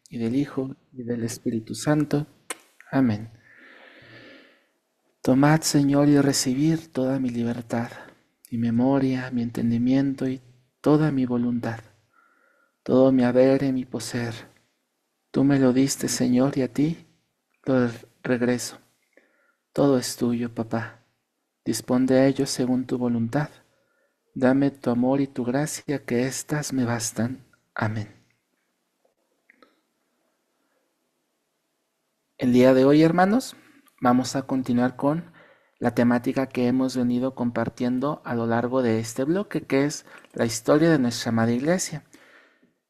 y del Hijo, y del Espíritu Santo. Amén. Tomad, Señor, y recibid toda mi libertad, mi memoria, mi entendimiento y toda mi voluntad, todo mi haber y mi poseer. Tú me lo diste, Señor, y a ti lo regreso. Todo es tuyo, papá. Dispón de ello según tu voluntad. Dame tu amor y tu gracia, que éstas me bastan. Amén. El día de hoy, hermanos, vamos a continuar con la temática que hemos venido compartiendo a lo largo de este bloque, que es la historia de nuestra amada iglesia.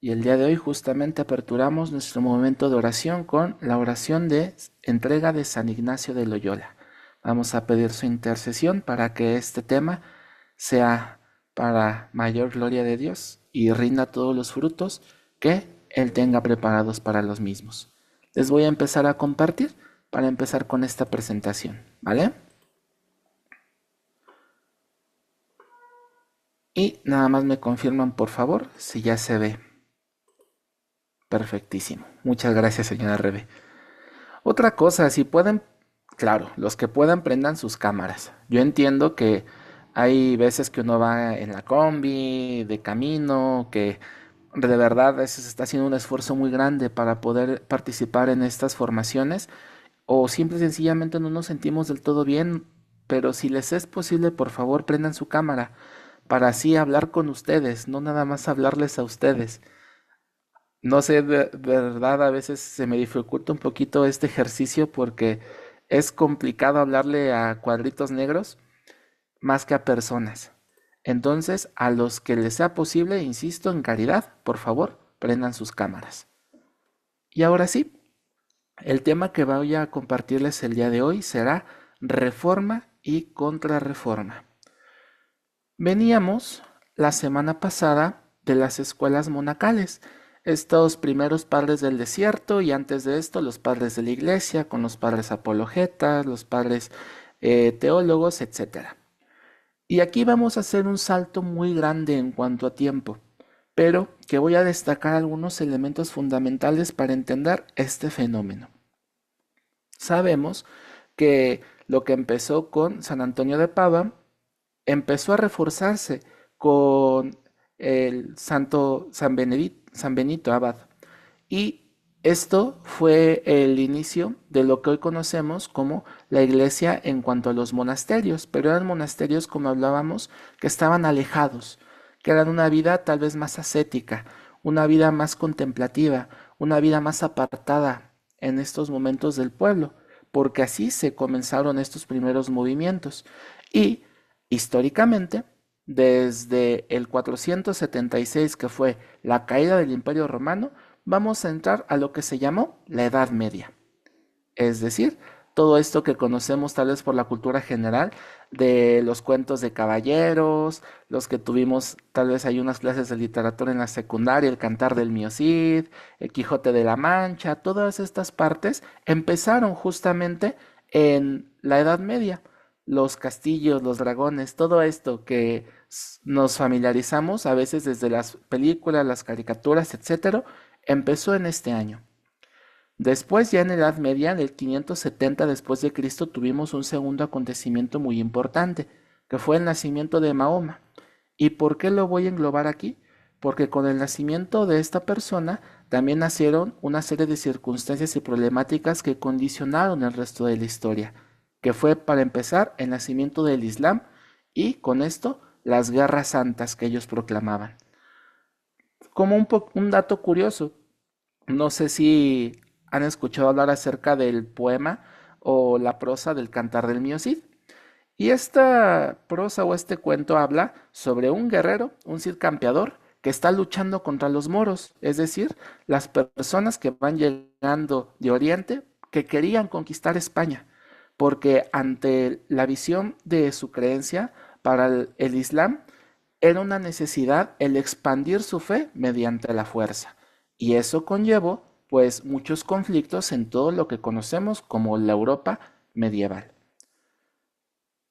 Y el día de hoy justamente aperturamos nuestro momento de oración con la oración de entrega de San Ignacio de Loyola. Vamos a pedir su intercesión para que este tema sea para mayor gloria de Dios y rinda todos los frutos que Él tenga preparados para los mismos. Les voy a empezar a compartir para empezar con esta presentación, ¿vale? Y nada más me confirman, por favor, si ya se ve. Perfectísimo. Muchas gracias, señora Rebe. Otra cosa, si pueden, claro, los que puedan prendan sus cámaras. Yo entiendo que hay veces que uno va en la combi, de camino, que de verdad a veces está haciendo un esfuerzo muy grande para poder participar en estas formaciones o simple y sencillamente no nos sentimos del todo bien, pero si les es posible, por favor, prendan su cámara para así hablar con ustedes, no nada más hablarles a ustedes. No sé, de verdad, a veces se me dificulta un poquito este ejercicio porque es complicado hablarle a cuadritos negros más que a personas. Entonces, a los que les sea posible, insisto en caridad, por favor, prendan sus cámaras. Y ahora sí, el tema que voy a compartirles el día de hoy será reforma y contrarreforma. Veníamos la semana pasada de las escuelas monacales, estos primeros padres del desierto y antes de esto los padres de la iglesia, con los padres apologetas, los padres teólogos, etcétera. Y aquí vamos a hacer un salto muy grande en cuanto a tiempo, pero que voy a destacar algunos elementos fundamentales para entender este fenómeno. Sabemos que lo que empezó con San Antonio de Padua empezó a reforzarse con el santo San Benito Abad. Y esto fue el inicio de lo que hoy conocemos como la iglesia en cuanto a los monasterios, pero eran monasterios, como hablábamos, que estaban alejados, que eran una vida tal vez más ascética, una vida más contemplativa, una vida más apartada en estos momentos del pueblo, porque así se comenzaron estos primeros movimientos. Y históricamente, desde el 476, que fue la caída del Imperio Romano, vamos a entrar a lo que se llamó la Edad Media. Es decir, todo esto que conocemos tal vez por la cultura general de los cuentos de caballeros, los que tuvimos tal vez hay unas clases de literatura en la secundaria, el Cantar del Mío Cid, el Quijote de la Mancha, todas estas partes empezaron justamente en la Edad Media. Los castillos, los dragones, todo esto que nos familiarizamos a veces desde las películas, las caricaturas, etcétera, empezó en este año. Después, ya en la Edad Media, en el 570 después de Cristo, tuvimos un segundo acontecimiento muy importante, que fue el nacimiento de Mahoma. ¿Y por qué lo voy a englobar aquí? Porque con el nacimiento de esta persona también nacieron una serie de circunstancias y problemáticas que condicionaron el resto de la historia, que fue, para empezar, el nacimiento del Islam y, con esto, las guerras santas que ellos proclamaban. Como un dato curioso, no sé si han escuchado hablar acerca del poema o la prosa del Cantar del Mío Cid. Y esta prosa o este cuento habla sobre un guerrero, un Cid campeador, que está luchando contra los moros, es decir, las personas que van llegando de Oriente que querían conquistar España, porque ante la visión de su creencia para el Islam era una necesidad el expandir su fe mediante la fuerza. Y eso conllevó pues muchos conflictos en todo lo que conocemos como la Europa medieval.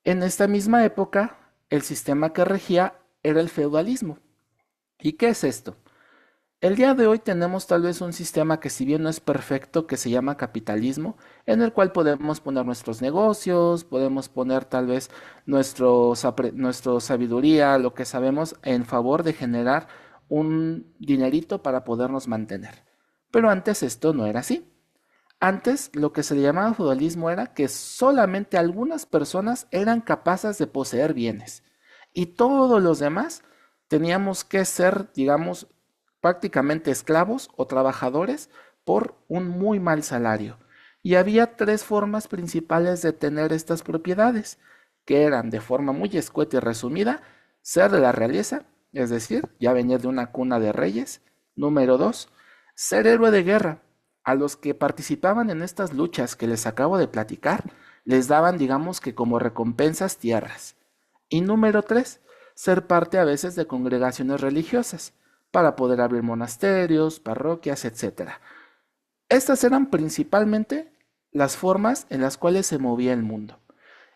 En esta misma época, el sistema que regía era el feudalismo. ¿Y qué es esto? El día de hoy tenemos tal vez un sistema que si bien no es perfecto, que se llama capitalismo, en el cual podemos poner nuestros negocios, podemos poner tal vez nuestro sabiduría, lo que sabemos, en favor de generar un dinerito para podernos mantener. Pero antes esto no era así. Antes lo que se le llamaba feudalismo era que solamente algunas personas eran capaces de poseer bienes y todos los demás teníamos que ser, digamos, prácticamente esclavos o trabajadores por un muy mal salario. Y había tres formas principales de tener estas propiedades, que eran de forma muy escueta y resumida, ser de la realeza, es decir, ya venir de una cuna de reyes. Número dos, ser héroe de guerra. A los que participaban en estas luchas que les acabo de platicar, les daban, digamos que como recompensas, tierras. Y número tres, ser parte a veces de congregaciones religiosas, para poder abrir monasterios, parroquias, etcétera. Estas eran principalmente las formas en las cuales se movía el mundo.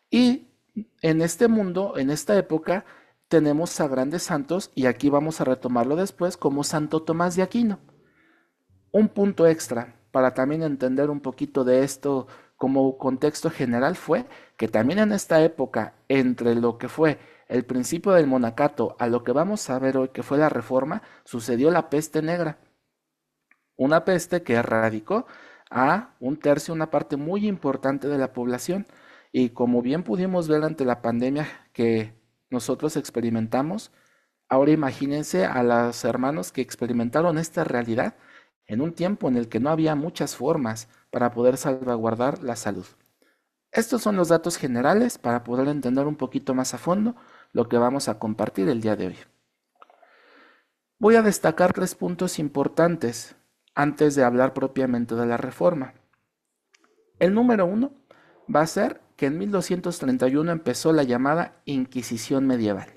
Y en este mundo, en esta época, tenemos a grandes santos, y aquí vamos a retomarlo después, como Santo Tomás de Aquino. Un punto extra para también entender un poquito de esto como contexto general fue que también en esta época, entre lo que fue el principio del monacato a lo que vamos a ver hoy que fue la reforma, sucedió la peste negra. Una peste que erradicó a un tercio, una parte muy importante de la población. Y como bien pudimos ver ante la pandemia que nosotros experimentamos, ahora imagínense a los hermanos que experimentaron esta realidad en un tiempo en el que no había muchas formas para poder salvaguardar la salud. Estos son los datos generales para poder entender un poquito más a fondo lo que vamos a compartir el día de hoy. Voy a destacar tres puntos importantes antes de hablar propiamente de la reforma. El número uno va a ser que en 1231 empezó la llamada Inquisición medieval.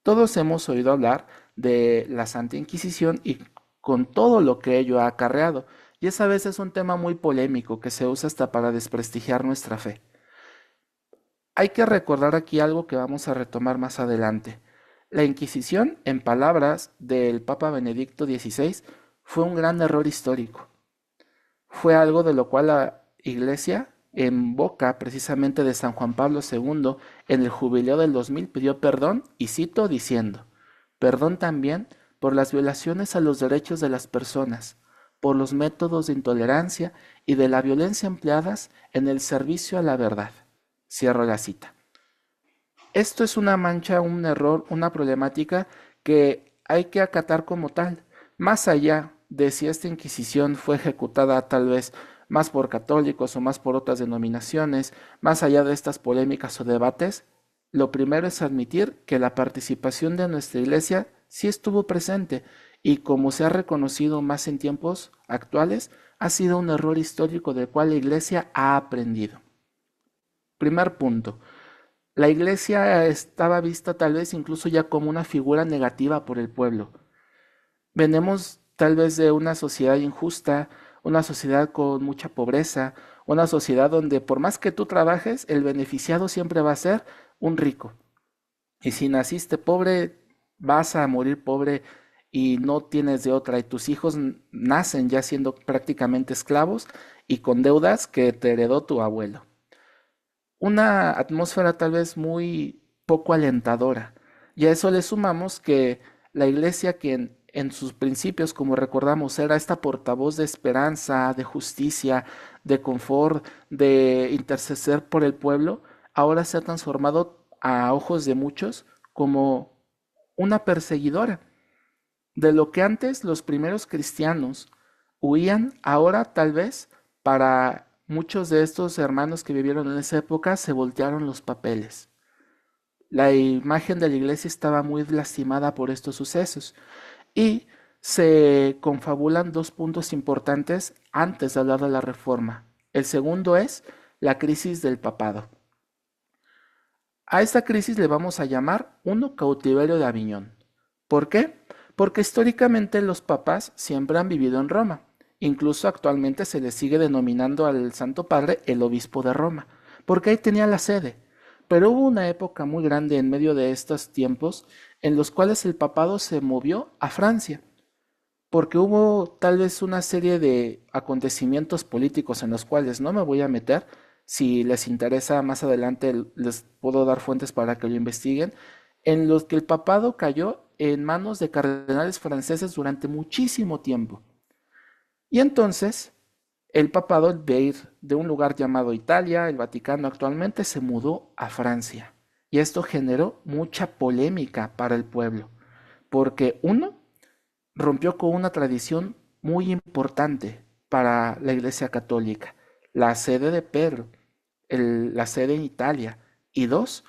Todos hemos oído hablar de la Santa Inquisición y con todo lo que ello ha acarreado, y es a veces un tema muy polémico que se usa hasta para desprestigiar nuestra fe. Hay que recordar aquí algo que vamos a retomar más adelante. La Inquisición, en palabras del Papa Benedicto XVI, fue un gran error histórico. Fue algo de lo cual la Iglesia, en boca precisamente de San Juan Pablo II, en el jubileo del 2000 pidió perdón, y cito diciendo: perdón también por las violaciones a los derechos de las personas, por los métodos de intolerancia y de la violencia empleadas en el servicio a la verdad. Cierro la cita. Esto es una mancha, un error, una problemática que hay que acatar como tal, más allá de si esta Inquisición fue ejecutada tal vez más por católicos o más por otras denominaciones, más allá de estas polémicas o debates. Lo primero es admitir que la participación de nuestra Iglesia sí estuvo presente, y como se ha reconocido más en tiempos actuales, ha sido un error histórico del cual la Iglesia ha aprendido. Primer punto. La Iglesia estaba vista tal vez incluso ya como una figura negativa por el pueblo. Venimos tal vez de una sociedad injusta, una sociedad con mucha pobreza, una sociedad donde por más que tú trabajes, el beneficiado siempre va a ser un rico. Y si naciste pobre, vas a morir pobre y no tienes de otra. Y tus hijos nacen ya siendo prácticamente esclavos y con deudas que te heredó tu abuelo. Una atmósfera tal vez muy poco alentadora. Y a eso le sumamos que la iglesia, que en sus principios, como recordamos, era esta portavoz de esperanza, de justicia, de confort, de interceder por el pueblo, ahora se ha transformado a ojos de muchos como una perseguidora. De lo que antes los primeros cristianos huían, ahora tal vez para muchos de estos hermanos que vivieron en esa época se voltearon los papeles. La imagen de la iglesia estaba muy lastimada por estos sucesos, y se confabulan dos puntos importantes antes de hablar de la reforma. El segundo es la crisis del papado. A esta crisis le vamos a llamar cautiverio de Aviñón. ¿Por qué? Porque históricamente los papas siempre han vivido en Roma. Incluso actualmente se le sigue denominando al Santo Padre el obispo de Roma, porque ahí tenía la sede. Pero hubo una época muy grande en medio de estos tiempos en los cuales el papado se movió a Francia. porque hubo tal vez una serie de acontecimientos políticos en los cuales no me voy a meter. Si les interesa más adelante les puedo dar fuentes para que lo investiguen, en los que el papado cayó en manos de cardenales franceses durante muchísimo tiempo. Y entonces el papado, de ir de un lugar llamado Italia, el Vaticano actualmente, se mudó a Francia. Y esto generó mucha polémica para el pueblo, porque uno, rompió con una tradición muy importante para la Iglesia Católica, la sede de Pedro, la sede en Italia, y dos,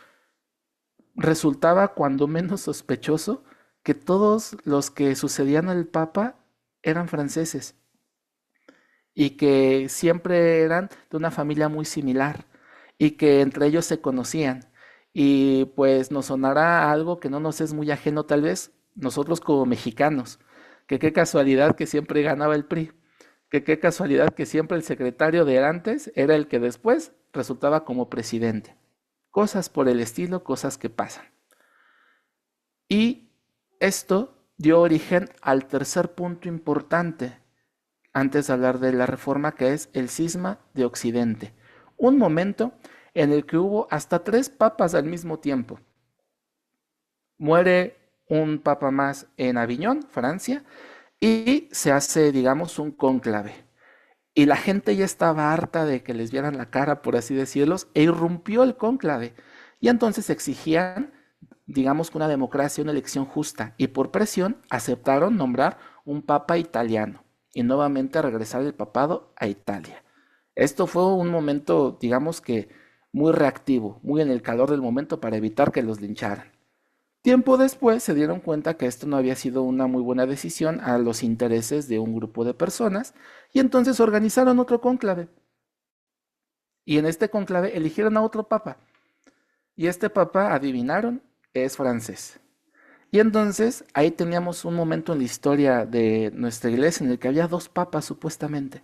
resultaba cuando menos sospechoso que todos los que sucedían al Papa eran franceses y que siempre eran de una familia muy similar y que entre ellos se conocían. Y pues nos sonará algo que no nos es muy ajeno tal vez nosotros como mexicanos, que qué casualidad que siempre ganaba el PRI, que qué casualidad que siempre el secretario de antes era el que después resultaba como presidente. Cosas por el estilo, cosas que pasan. Y esto dio origen al tercer punto importante antes de hablar de la reforma, que es el cisma de Occidente. Un momento en el que hubo hasta tres papas al mismo tiempo. Muere un papa más en Aviñón, Francia, y se hace, digamos, un cónclave. Y la gente ya estaba harta de que les vieran la cara, por así decirlos, e irrumpió el cónclave. Y entonces exigían, digamos, que una democracia, una elección justa, y por presión aceptaron nombrar un papa italiano y nuevamente regresar el papado a Italia. Esto fue un momento, digamos que muy reactivo, muy en el calor del momento para evitar que los lincharan. Tiempo después se dieron cuenta que esto no había sido una muy buena decisión a los intereses de un grupo de personas y entonces organizaron otro cónclave. Y en este cónclave eligieron a otro papa. Y este papa, adivinaron, es francés. Y entonces ahí teníamos un momento en la historia de nuestra iglesia en el que había dos papas supuestamente.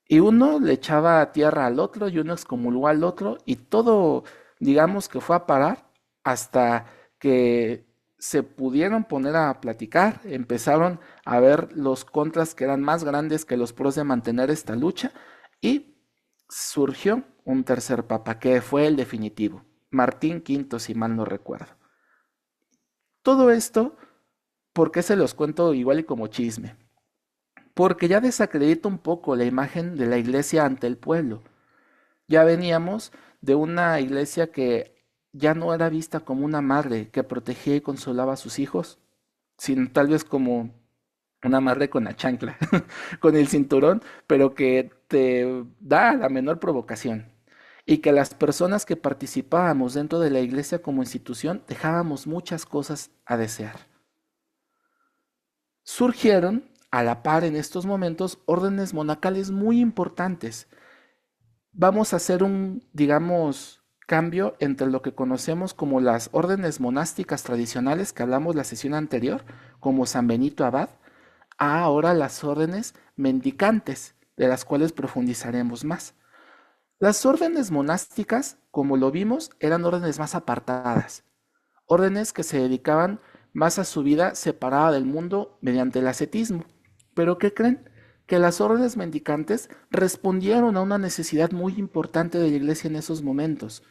Y uno le echaba tierra al otro y uno excomulgó al otro y todo, digamos que fue a parar hasta que se pudieron poner a platicar, empezaron a ver los contras que eran más grandes que los pros de mantener esta lucha y surgió un tercer papa que fue el definitivo, Martín V, si mal no recuerdo. Todo esto, ¿por qué se los cuento igual y como chisme? Porque ya desacredita un poco la imagen de la iglesia ante el pueblo. Ya veníamos de una iglesia que ya no era vista como una madre que protegía y consolaba a sus hijos, sino tal vez como una madre con la chancla, con el cinturón, pero que te da la menor provocación. Y que las personas que participábamos dentro de la iglesia como institución dejábamos muchas cosas a desear. Surgieron a la par en estos momentos órdenes monacales muy importantes. Vamos a hacer un, digamos, cambio entre lo que conocemos como las órdenes monásticas tradicionales que hablamos la sesión anterior, como San Benito Abad, a ahora las órdenes mendicantes, de las cuales profundizaremos más. Las órdenes monásticas, como lo vimos, eran órdenes más apartadas, órdenes que se dedicaban más a su vida separada del mundo mediante el ascetismo. ¿Pero qué creen? Que las órdenes mendicantes respondieron a una necesidad muy importante de la iglesia en esos momentos.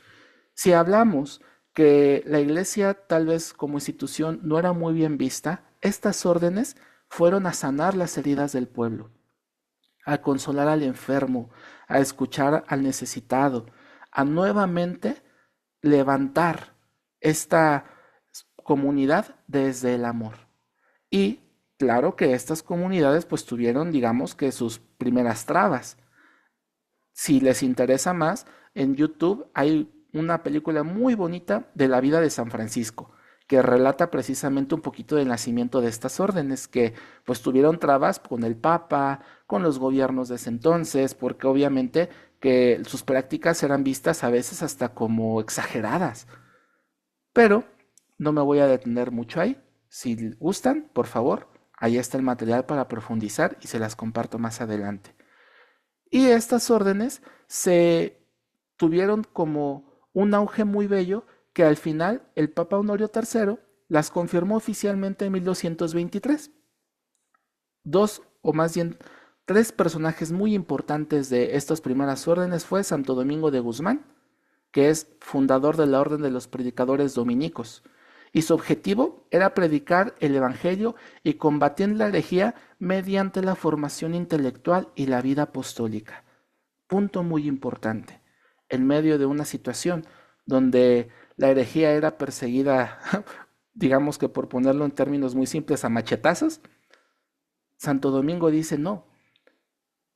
Si hablamos que la iglesia tal vez como institución no era muy bien vista, estas órdenes fueron a sanar las heridas del pueblo, a consolar al enfermo, a escuchar al necesitado, a nuevamente levantar esta comunidad desde el amor. Y claro que estas comunidades pues tuvieron, digamos que sus primeras trabas. Si les interesa más, en YouTube hay una película muy bonita de la vida de San Francisco, que relata precisamente un poquito del nacimiento de estas órdenes, que pues tuvieron trabas con el Papa, con los gobiernos de ese entonces, porque obviamente que sus prácticas eran vistas a veces hasta como exageradas. Pero no me voy a detener mucho ahí. Si gustan, por favor, ahí está el material para profundizar y se las comparto más adelante. Y estas órdenes se tuvieron como un auge muy bello que al final el Papa Honorio III las confirmó oficialmente en 1223. Dos o más bien tres personajes muy importantes de estas primeras órdenes fue Santo Domingo de Guzmán, que es fundador de la Orden de los Predicadores Dominicos, y su objetivo era predicar el Evangelio y combatir la herejía mediante la formación intelectual y la vida apostólica. Punto muy importante. En medio de una situación donde la herejía era perseguida, digamos que por ponerlo en términos muy simples, a machetazos, Santo Domingo dice no,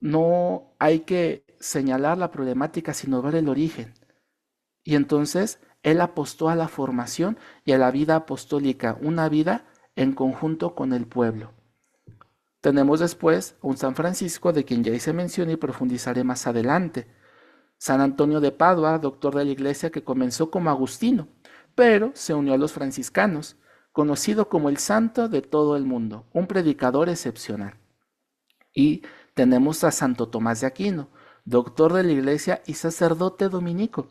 no hay que señalar la problemática, sino ver el origen. Y entonces él apostó a la formación y a la vida apostólica, una vida en conjunto con el pueblo. Tenemos después un San Francisco, de quien ya hice mención y profundizaré más adelante. San Antonio de Padua, doctor de la Iglesia, que comenzó como agustino, pero se unió a los franciscanos, conocido como el santo de todo el mundo, un predicador excepcional. Y tenemos a Santo Tomás de Aquino, doctor de la Iglesia y sacerdote dominico,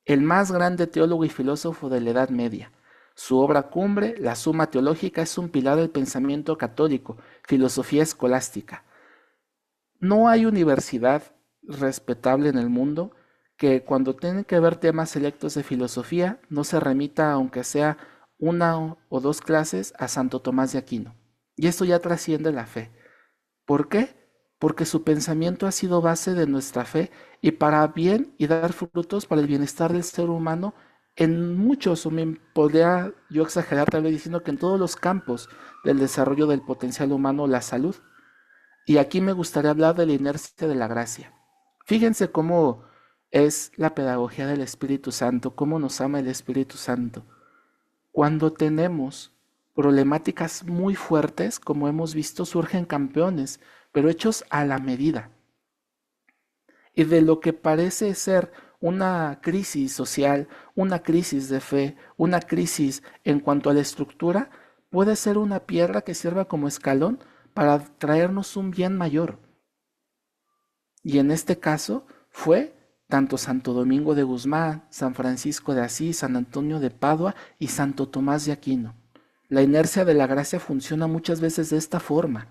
el más grande teólogo y filósofo de la Edad Media. Su obra cumbre, la Suma Teológica, es un pilar del pensamiento católico, filosofía escolástica. No hay universidad respetable en el mundo que cuando tiene que ver temas selectos de filosofía no se remita, aunque sea una o dos clases, a Santo Tomás de Aquino. Y esto ya trasciende la fe. ¿Por qué? Porque su pensamiento ha sido base de nuestra fe y para bien y dar frutos para el bienestar del ser humano en muchos, o me podría yo exagerar tal vez diciendo que en todos los campos del desarrollo del potencial humano, la salud. Y aquí me gustaría hablar de la inercia de la gracia. Fíjense cómo es la pedagogía del Espíritu Santo, cómo nos ama el Espíritu Santo. Cuando tenemos problemáticas muy fuertes, como hemos visto, surgen campeones, pero hechos a la medida. Y de lo que parece ser una crisis social, una crisis de fe, una crisis en cuanto a la estructura, puede ser una piedra que sirva como escalón para traernos un bien mayor. Y en este caso fue tanto Santo Domingo de Guzmán, San Francisco de Asís, San Antonio de Padua y Santo Tomás de Aquino. La inercia de la gracia funciona muchas veces de esta forma,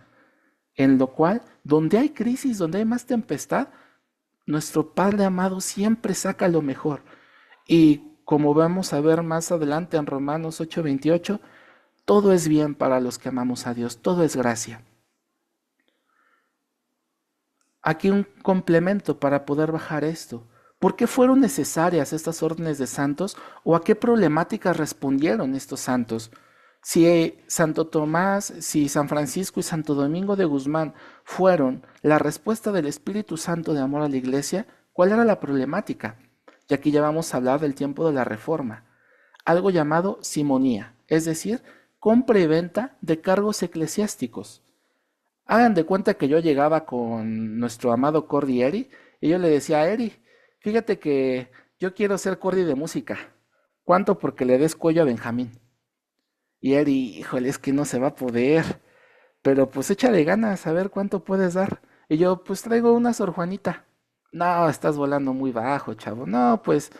en lo cual, donde hay crisis, donde hay más tempestad, nuestro Padre amado siempre saca lo mejor. Y como vamos a ver más adelante en Romanos 8:28, todo es bien para los que amamos a Dios, todo es gracia. Aquí un complemento para poder bajar esto. ¿Por qué fueron necesarias estas órdenes de santos o a qué problemáticas respondieron estos santos? Si Santo Tomás, si San Francisco y Santo Domingo de Guzmán fueron la respuesta del Espíritu Santo de amor a la Iglesia, ¿cuál era la problemática? Y aquí ya vamos a hablar del tiempo de la Reforma. Algo llamado simonía, es decir, compra y venta de cargos eclesiásticos. Hagan de cuenta que yo llegaba con nuestro amado Cordy Eri y yo le decía a Eri, fíjate que yo quiero ser Cordy de música. ¿Cuánto? Porque le des cuello a Benjamín. Y Eri, híjole, es que no se va a poder. Pero pues échale ganas, a ver cuánto puedes dar. Y yo, pues traigo una Sor Juanita. No, estás volando muy bajo, chavo. No, pues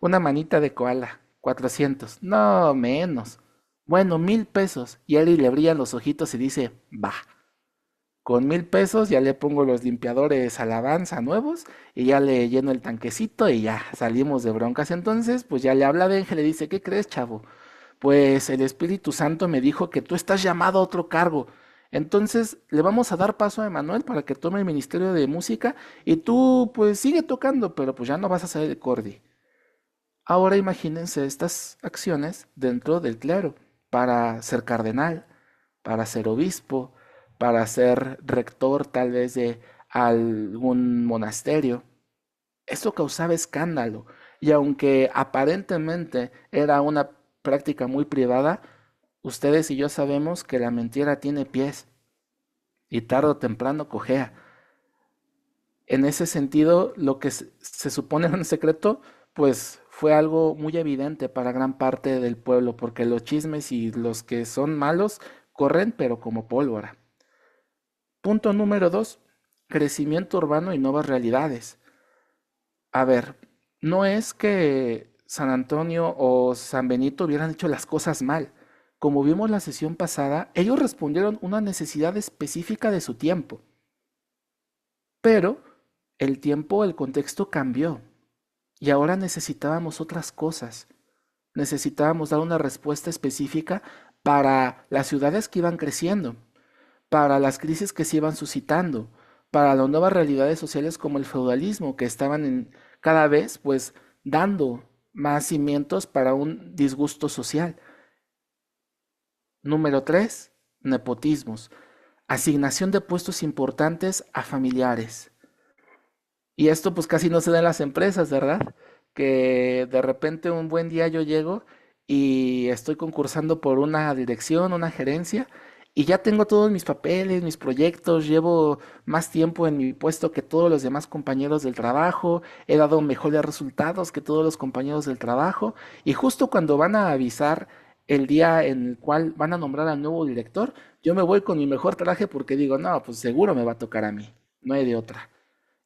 una manita de koala, 400. No, menos. Bueno, 1,000 pesos. Y Eri le brillan los ojitos y dice, va. Con 1,000 pesos ya le pongo los limpiadores alabanza nuevos y ya le lleno el tanquecito y ya salimos de broncas. Entonces, pues ya le habla Benja y le dice, ¿qué crees, chavo? Pues el Espíritu Santo me dijo que tú estás llamado a otro cargo. Entonces le vamos a dar paso a Emanuel para que tome el ministerio de música y tú pues sigue tocando, pero pues ya no vas a ser el Cordi. Ahora imagínense estas acciones dentro del clero para ser cardenal, para ser obispo, para ser rector tal vez de algún monasterio. Esto causaba escándalo y aunque aparentemente era una práctica muy privada, ustedes y yo sabemos que la mentira tiene pies y tarde o temprano cojea. En ese sentido, lo que se supone era un secreto, pues fue algo muy evidente para gran parte del pueblo, porque los chismes y los que son malos corren, pero como pólvora. Punto número 2, crecimiento urbano y nuevas realidades. A ver, no es que San Antonio o San Benito hubieran hecho las cosas mal. como vimos la sesión pasada, ellos respondieron una necesidad específica de su tiempo, pero el tiempo, el contexto cambió y ahora necesitábamos otras cosas. Necesitábamos dar una respuesta específica para las ciudades que iban creciendo, para las crisis que se iban suscitando, para las nuevas realidades sociales como el feudalismo, que estaban cada vez pues dando más cimientos para un disgusto social. Número 3, nepotismos. Asignación de puestos importantes a familiares. Y esto pues casi no se da en las empresas, ¿verdad? Que de repente un buen día yo llego y estoy concursando por una dirección, una gerencia, y ya tengo todos mis papeles, mis proyectos, llevo más tiempo en mi puesto que todos los demás compañeros del trabajo, he dado mejores resultados que todos los compañeros del trabajo, y justo cuando van a avisar el día en el cual van a nombrar al nuevo director, yo me voy con mi mejor traje porque digo, no, pues seguro me va a tocar a mí, no hay de otra.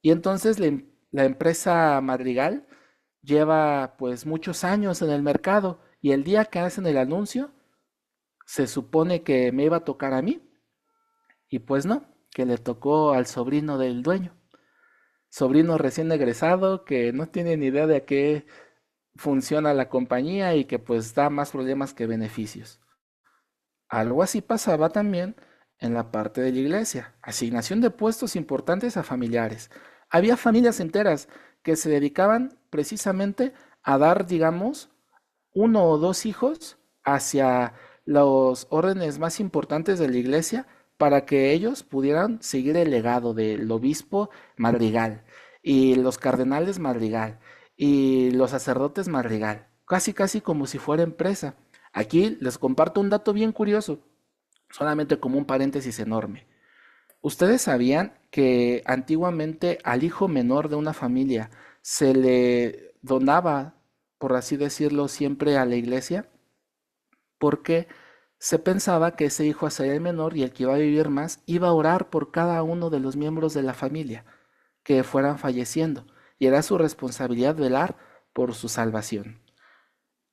Y entonces la empresa Madrigal lleva pues muchos años en el mercado y el día que hacen el anuncio se supone que me iba a tocar a mí y pues no, que le tocó al sobrino del dueño. Sobrino recién egresado que no tiene ni idea de a qué funciona la compañía y que pues da más problemas que beneficios. Algo así pasaba también en la parte de la iglesia. Asignación de puestos importantes a familiares. Había familias enteras que se dedicaban precisamente a dar, digamos, uno o dos hijos hacia los órdenes más importantes de la iglesia para que ellos pudieran seguir el legado del obispo Madrigal y los cardenales Madrigal y los sacerdotes Madrigal, casi casi como si fuera empresa. Aquí les comparto un dato bien curioso, solamente como un paréntesis enorme. ¿Ustedes sabían que antiguamente al hijo menor de una familia se le donaba, por así decirlo, siempre a la iglesia? Porque se pensaba que ese hijo a ser el menor y el que iba a vivir más iba a orar por cada uno de los miembros de la familia que fueran falleciendo y era su responsabilidad velar por su salvación.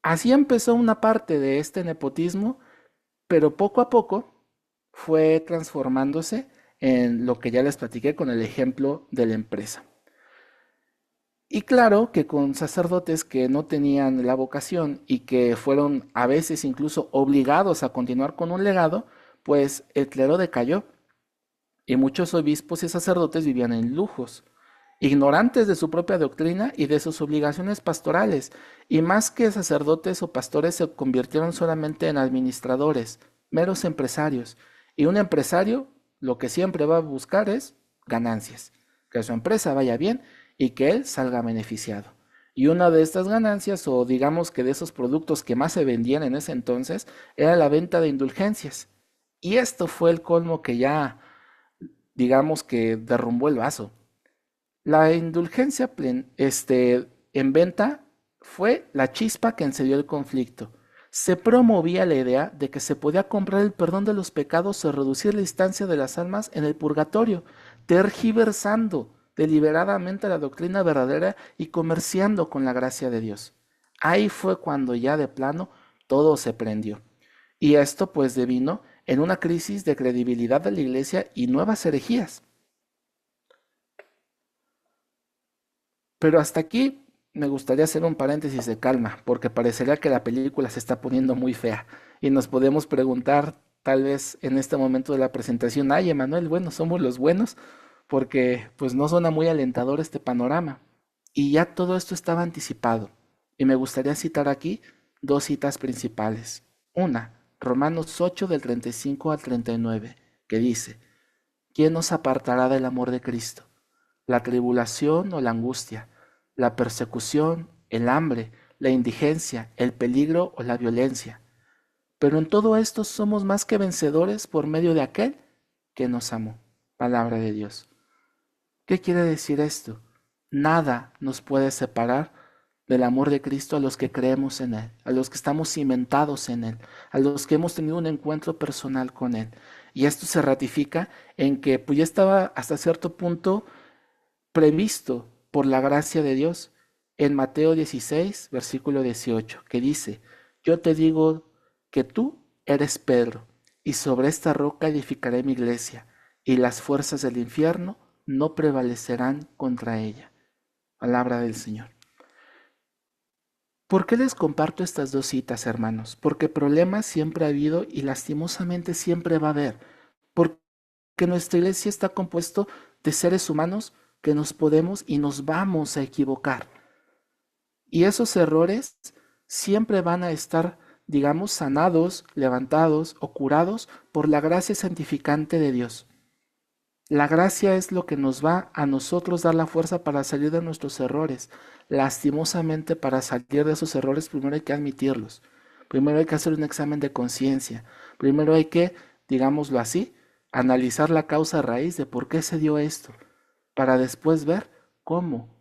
Así empezó una parte de este nepotismo, pero poco a poco fue transformándose en lo que ya les platiqué con el ejemplo de la empresa. Y claro que con sacerdotes que no tenían la vocación y que fueron a veces incluso obligados a continuar con un legado, pues el clero decayó y muchos obispos y sacerdotes vivían en lujos, ignorantes de su propia doctrina y de sus obligaciones pastorales, y más que sacerdotes o pastores se convirtieron solamente en administradores, meros empresarios, y un empresario lo que siempre va a buscar es ganancias, que su empresa vaya bien y que él salga beneficiado. Y una de estas ganancias, o digamos que de esos productos que más se vendían en ese entonces, era la venta de indulgencias. Y esto fue el colmo que ya, digamos que derrumbó el vaso. La indulgencia en venta fue la chispa que encendió el conflicto. Se promovía la idea de que se podía comprar el perdón de los pecados o reducir la instancia de las almas en el purgatorio, tergiversando deliberadamente la doctrina verdadera y comerciando con la gracia de Dios. Ahí fue cuando ya de plano todo se prendió. Y esto pues devino en una crisis de credibilidad de la iglesia y nuevas herejías. Pero hasta aquí me gustaría hacer un paréntesis de calma, porque parecería que la película se está poniendo muy fea y nos podemos preguntar tal vez en este momento de la presentación, ay, Emanuel, bueno, somos los buenos, porque pues no suena muy alentador este panorama. Y ya todo esto estaba anticipado. Y me gustaría citar aquí dos citas principales. Una, Romanos 8 del 35 al 39, que dice, ¿quién nos apartará del amor de Cristo? ¿La tribulación o la angustia, la persecución, el hambre, la indigencia, el peligro o la violencia? Pero en todo esto somos más que vencedores por medio de aquel que nos amó. Palabra de Dios. ¿Qué quiere decir esto? Nada nos puede separar del amor de Cristo a los que creemos en Él, a los que estamos cimentados en Él, a los que hemos tenido un encuentro personal con Él. Y esto se ratifica en que pues ya estaba hasta cierto punto previsto por la gracia de Dios en Mateo 16, versículo 18, que dice, yo te digo que tú eres Pedro, y sobre esta roca edificaré mi iglesia, y las fuerzas del infierno no prevalecerán contra ella. Palabra del Señor. ¿Por qué les comparto estas dos citas, hermanos? Porque problemas siempre ha habido y lastimosamente siempre va a haber. Porque nuestra iglesia está compuesto de seres humanos que nos podemos y nos vamos a equivocar. Y esos errores siempre van a estar, digamos, sanados, levantados o curados por la gracia santificante de Dios. La gracia es lo que nos va a nosotros dar la fuerza para salir de nuestros errores. Lastimosamente, para salir de esos errores, primero hay que admitirlos. Primero hay que hacer un examen de conciencia. Primero hay que, digámoslo así, analizar la causa raíz de por qué se dio esto, para después ver cómo,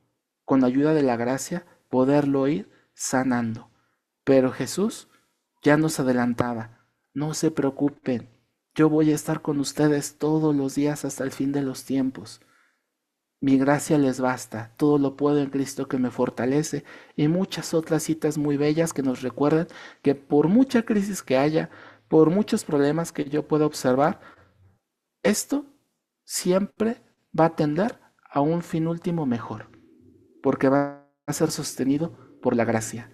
con ayuda de la gracia, poderlo ir sanando. Pero Jesús ya nos adelantaba, no se preocupen, yo voy a estar con ustedes todos los días hasta el fin de los tiempos. Mi gracia les basta, todo lo puedo en Cristo que me fortalece, y muchas otras citas muy bellas que nos recuerdan que por mucha crisis que haya, por muchos problemas que yo pueda observar, esto siempre va a tender a un fin último mejor, porque va a ser sostenido por la gracia.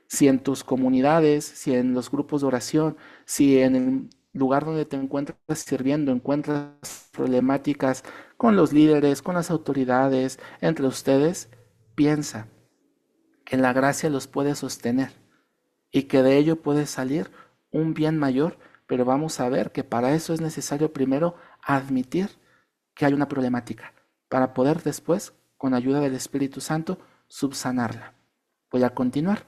Si en tus comunidades, si en los grupos de oración, si en el lugar donde te encuentras sirviendo encuentras problemáticas con los líderes, con las autoridades, entre ustedes, piensa que la gracia los puede sostener y que de ello puede salir un bien mayor, pero vamos a ver que para eso es necesario primero admitir que hay una problemática, para poder después, con ayuda del Espíritu Santo, subsanarla. Voy a continuar.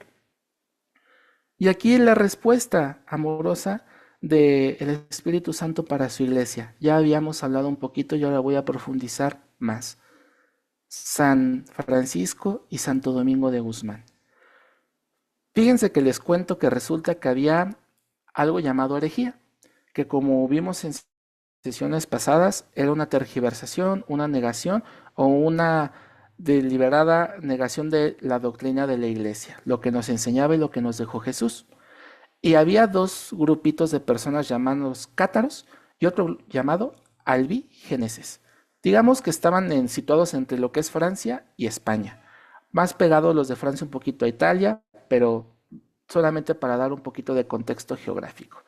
Y aquí la respuesta amorosa del Espíritu Santo para su iglesia. Ya habíamos hablado un poquito y ahora voy a profundizar más. San Francisco y Santo Domingo de Guzmán. Fíjense que les cuento que resulta que había algo llamado herejía, que como vimos en sesiones pasadas, era una tergiversación, una negación o una deliberada negación de la doctrina de la iglesia, lo que nos enseñaba y lo que nos dejó Jesús. Y había dos grupitos de personas llamados cátaros y otro llamado albigéneses. Digamos que estaban situados entre lo que es Francia y España. Más pegados los de Francia un poquito a Italia, pero solamente para dar un poquito de contexto geográfico.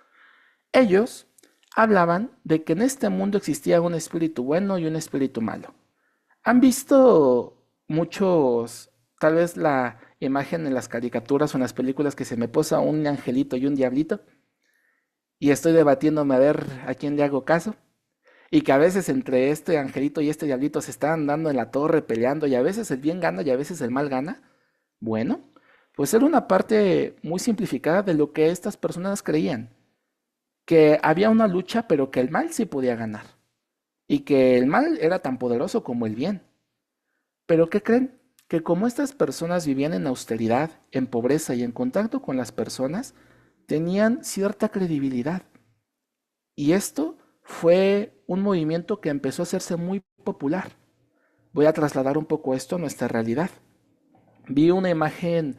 Ellos hablaban de que en este mundo existía un espíritu bueno y un espíritu malo. ¿Han visto muchos, tal vez la imagen en las caricaturas o en las películas que se me posa un angelito y un diablito? Y estoy debatiéndome a ver a quién le hago caso. Y que a veces entre este angelito y este diablito se están dando en la torre peleando y a veces el bien gana y a veces el mal gana. Bueno, pues era una parte muy simplificada de lo que estas personas creían. Que había una lucha pero que el mal sí podía ganar. Y que el mal era tan poderoso como el bien. Pero ¿qué creen? Que como estas personas vivían en austeridad, en pobreza y en contacto con las personas, tenían cierta credibilidad. Y esto fue un movimiento que empezó a hacerse muy popular. Voy a trasladar un poco esto a nuestra realidad. Vi una imagen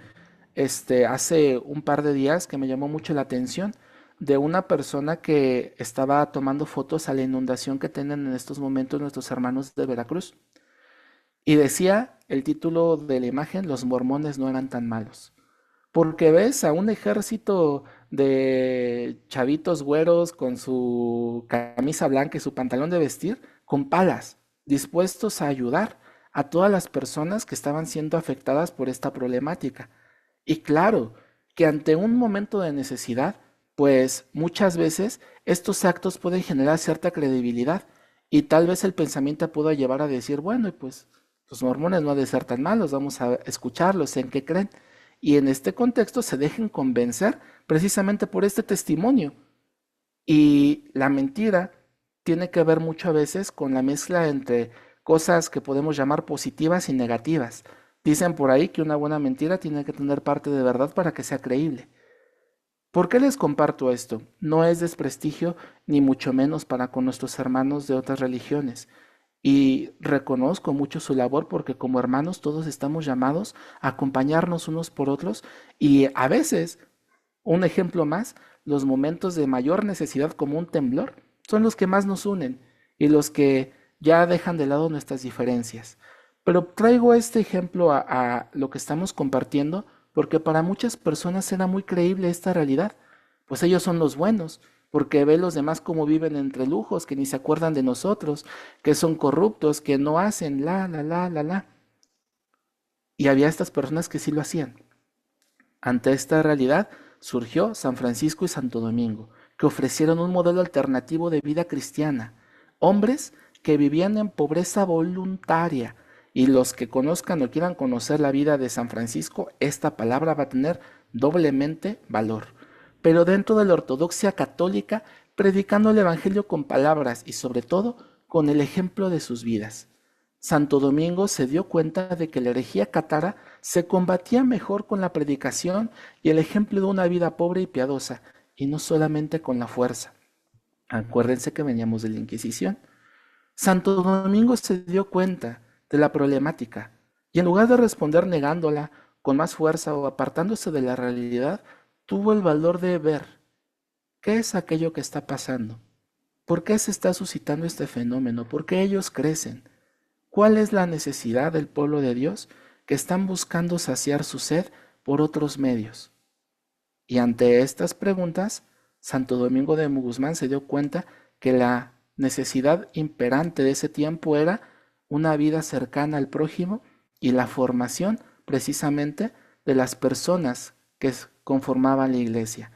hace un par de días que me llamó mucho la atención de una persona que estaba tomando fotos a la inundación que tienen en estos momentos nuestros hermanos de Veracruz. Y decía el título de la imagen, los mormones no eran tan malos. Porque ves a un ejército de chavitos güeros con su camisa blanca y su pantalón de vestir, con palas, dispuestos a ayudar a todas las personas que estaban siendo afectadas por esta problemática. Y claro, que ante un momento de necesidad, pues muchas veces estos actos pueden generar cierta credibilidad y tal vez el pensamiento pueda llevar a decir, bueno, y pues los mormones no han de ser tan malos, vamos a escucharlos, ¿en qué creen? Y en este contexto se dejen convencer precisamente por este testimonio. Y la mentira tiene que ver mucho a veces con la mezcla entre cosas que podemos llamar positivas y negativas. Dicen por ahí que una buena mentira tiene que tener parte de verdad para que sea creíble. ¿Por qué les comparto esto? No es desprestigio ni mucho menos para con nuestros hermanos de otras religiones. Y reconozco mucho su labor porque como hermanos todos estamos llamados a acompañarnos unos por otros y a veces, un ejemplo más, los momentos de mayor necesidad como un temblor, son los que más nos unen y los que ya dejan de lado nuestras diferencias. Pero traigo este ejemplo a lo que estamos compartiendo porque para muchas personas era muy creíble esta realidad, pues ellos son los buenos, porque ve los demás como viven entre lujos, que ni se acuerdan de nosotros, que son corruptos, que no hacen la. Y había estas personas que sí lo hacían. Ante esta realidad surgió San Francisco y Santo Domingo, que ofrecieron un modelo alternativo de vida cristiana, hombres que vivían en pobreza voluntaria, y los que conozcan o quieran conocer la vida de San Francisco, esta palabra va a tener doblemente valor. Pero dentro de la ortodoxia católica, predicando el Evangelio con palabras y sobre todo con el ejemplo de sus vidas. Santo Domingo se dio cuenta de que la herejía cátara se combatía mejor con la predicación y el ejemplo de una vida pobre y piadosa, y no solamente con la fuerza. Acuérdense que veníamos de la Inquisición. Santo Domingo se dio cuenta de la problemática y en lugar de responder negándola con más fuerza o apartándose de la realidad, tuvo el valor de ver qué es aquello que está pasando, por qué se está suscitando este fenómeno, por qué ellos crecen. ¿Cuál es la necesidad del pueblo de Dios que están buscando saciar su sed por otros medios? Y ante estas preguntas, Santo Domingo de Guzmán se dio cuenta que la necesidad imperante de ese tiempo era una vida cercana al prójimo y la formación precisamente de las personas que conformaban la iglesia.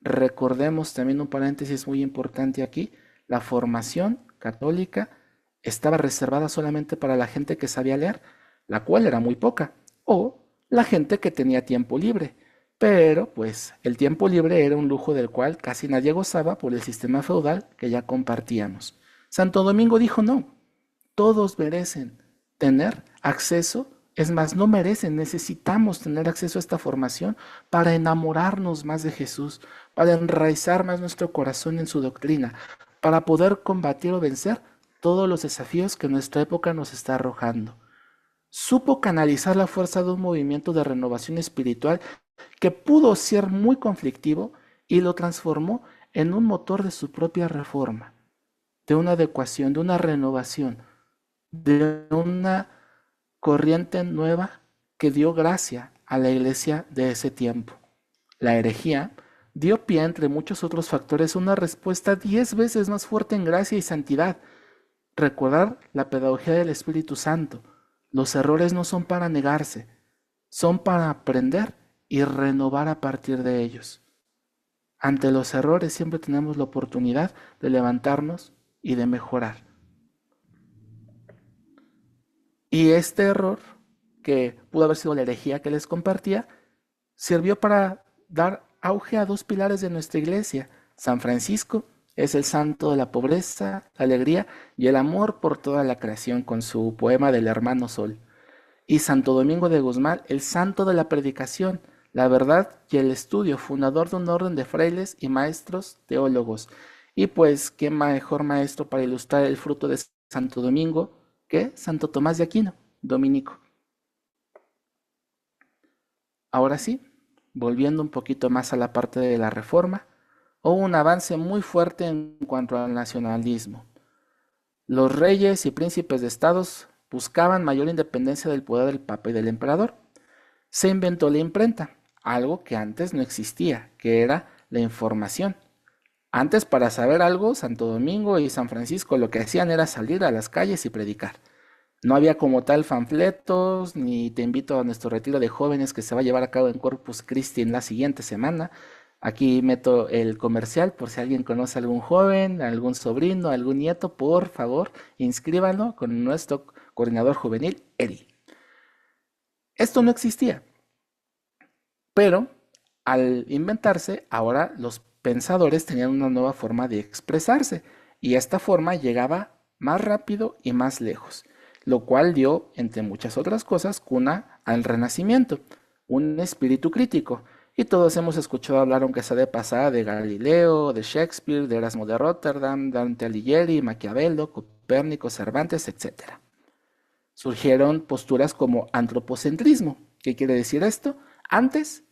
Recordemos también un paréntesis muy importante aquí, la formación católica estaba reservada solamente para la gente que sabía leer, la cual era muy poca, o la gente que tenía tiempo libre. Pero, pues, el tiempo libre era un lujo del cual casi nadie gozaba por el sistema feudal que ya compartíamos. Santo Domingo dijo no, todos merecen tener acceso, es más, no merecen, necesitamos tener acceso a esta formación para enamorarnos más de Jesús, para enraizar más nuestro corazón en su doctrina, para poder combatir o vencer todos los desafíos que nuestra época nos está arrojando. Supo canalizar la fuerza de un movimiento de renovación espiritual que pudo ser muy conflictivo y lo transformó en un motor de su propia reforma, de una adecuación, de una renovación, de una corriente nueva que dio gracia a la iglesia de ese tiempo. La herejía dio pie, entre muchos otros factores, a una respuesta 10 veces más fuerte en gracia y santidad. Recordar la pedagogía del Espíritu Santo. Los errores no son para negarse, son para aprender y renovar a partir de ellos. Ante los errores siempre tenemos la oportunidad de levantarnos y de mejorar. Y este error, que pudo haber sido la herejía que les compartía, sirvió para dar auge a dos pilares de nuestra iglesia. San Francisco es el santo de la pobreza, la alegría y el amor por toda la creación con su poema del hermano Sol. Y Santo Domingo de Guzmán, el santo de la predicación, la verdad y el estudio, fundador de un orden de frailes y maestros teólogos. Y pues, ¿qué mejor maestro para ilustrar el fruto de Santo Domingo que Santo Tomás de Aquino, dominico? Ahora sí, volviendo un poquito más a la parte de la reforma, hubo un avance muy fuerte en cuanto al nacionalismo. Los reyes y príncipes de estados buscaban mayor independencia del poder del papa y del emperador. Se inventó la imprenta, algo que antes no existía, que era la información. Antes, para saber algo, Santo Domingo y San Francisco lo que hacían era salir a las calles y predicar. No había como tal panfletos, ni te invito a nuestro retiro de jóvenes que se va a llevar a cabo en Corpus Christi en la siguiente semana. Aquí meto el comercial por si alguien conoce a algún joven, algún sobrino, algún nieto, por favor, inscríbanlo con nuestro coordinador juvenil, Eri. Esto no existía, pero al inventarse, ahora los pensadores tenían una nueva forma de expresarse y esta forma llegaba más rápido y más lejos, lo cual dio, entre muchas otras cosas, cuna al Renacimiento, un espíritu crítico. Y todos hemos escuchado hablar, aunque sea de pasada, de Galileo, de Shakespeare, de Erasmo de Rotterdam, Dante Alighieri, Maquiavelo, Copérnico, Cervantes, etc. Surgieron posturas como antropocentrismo. ¿Qué quiere decir esto? Antes,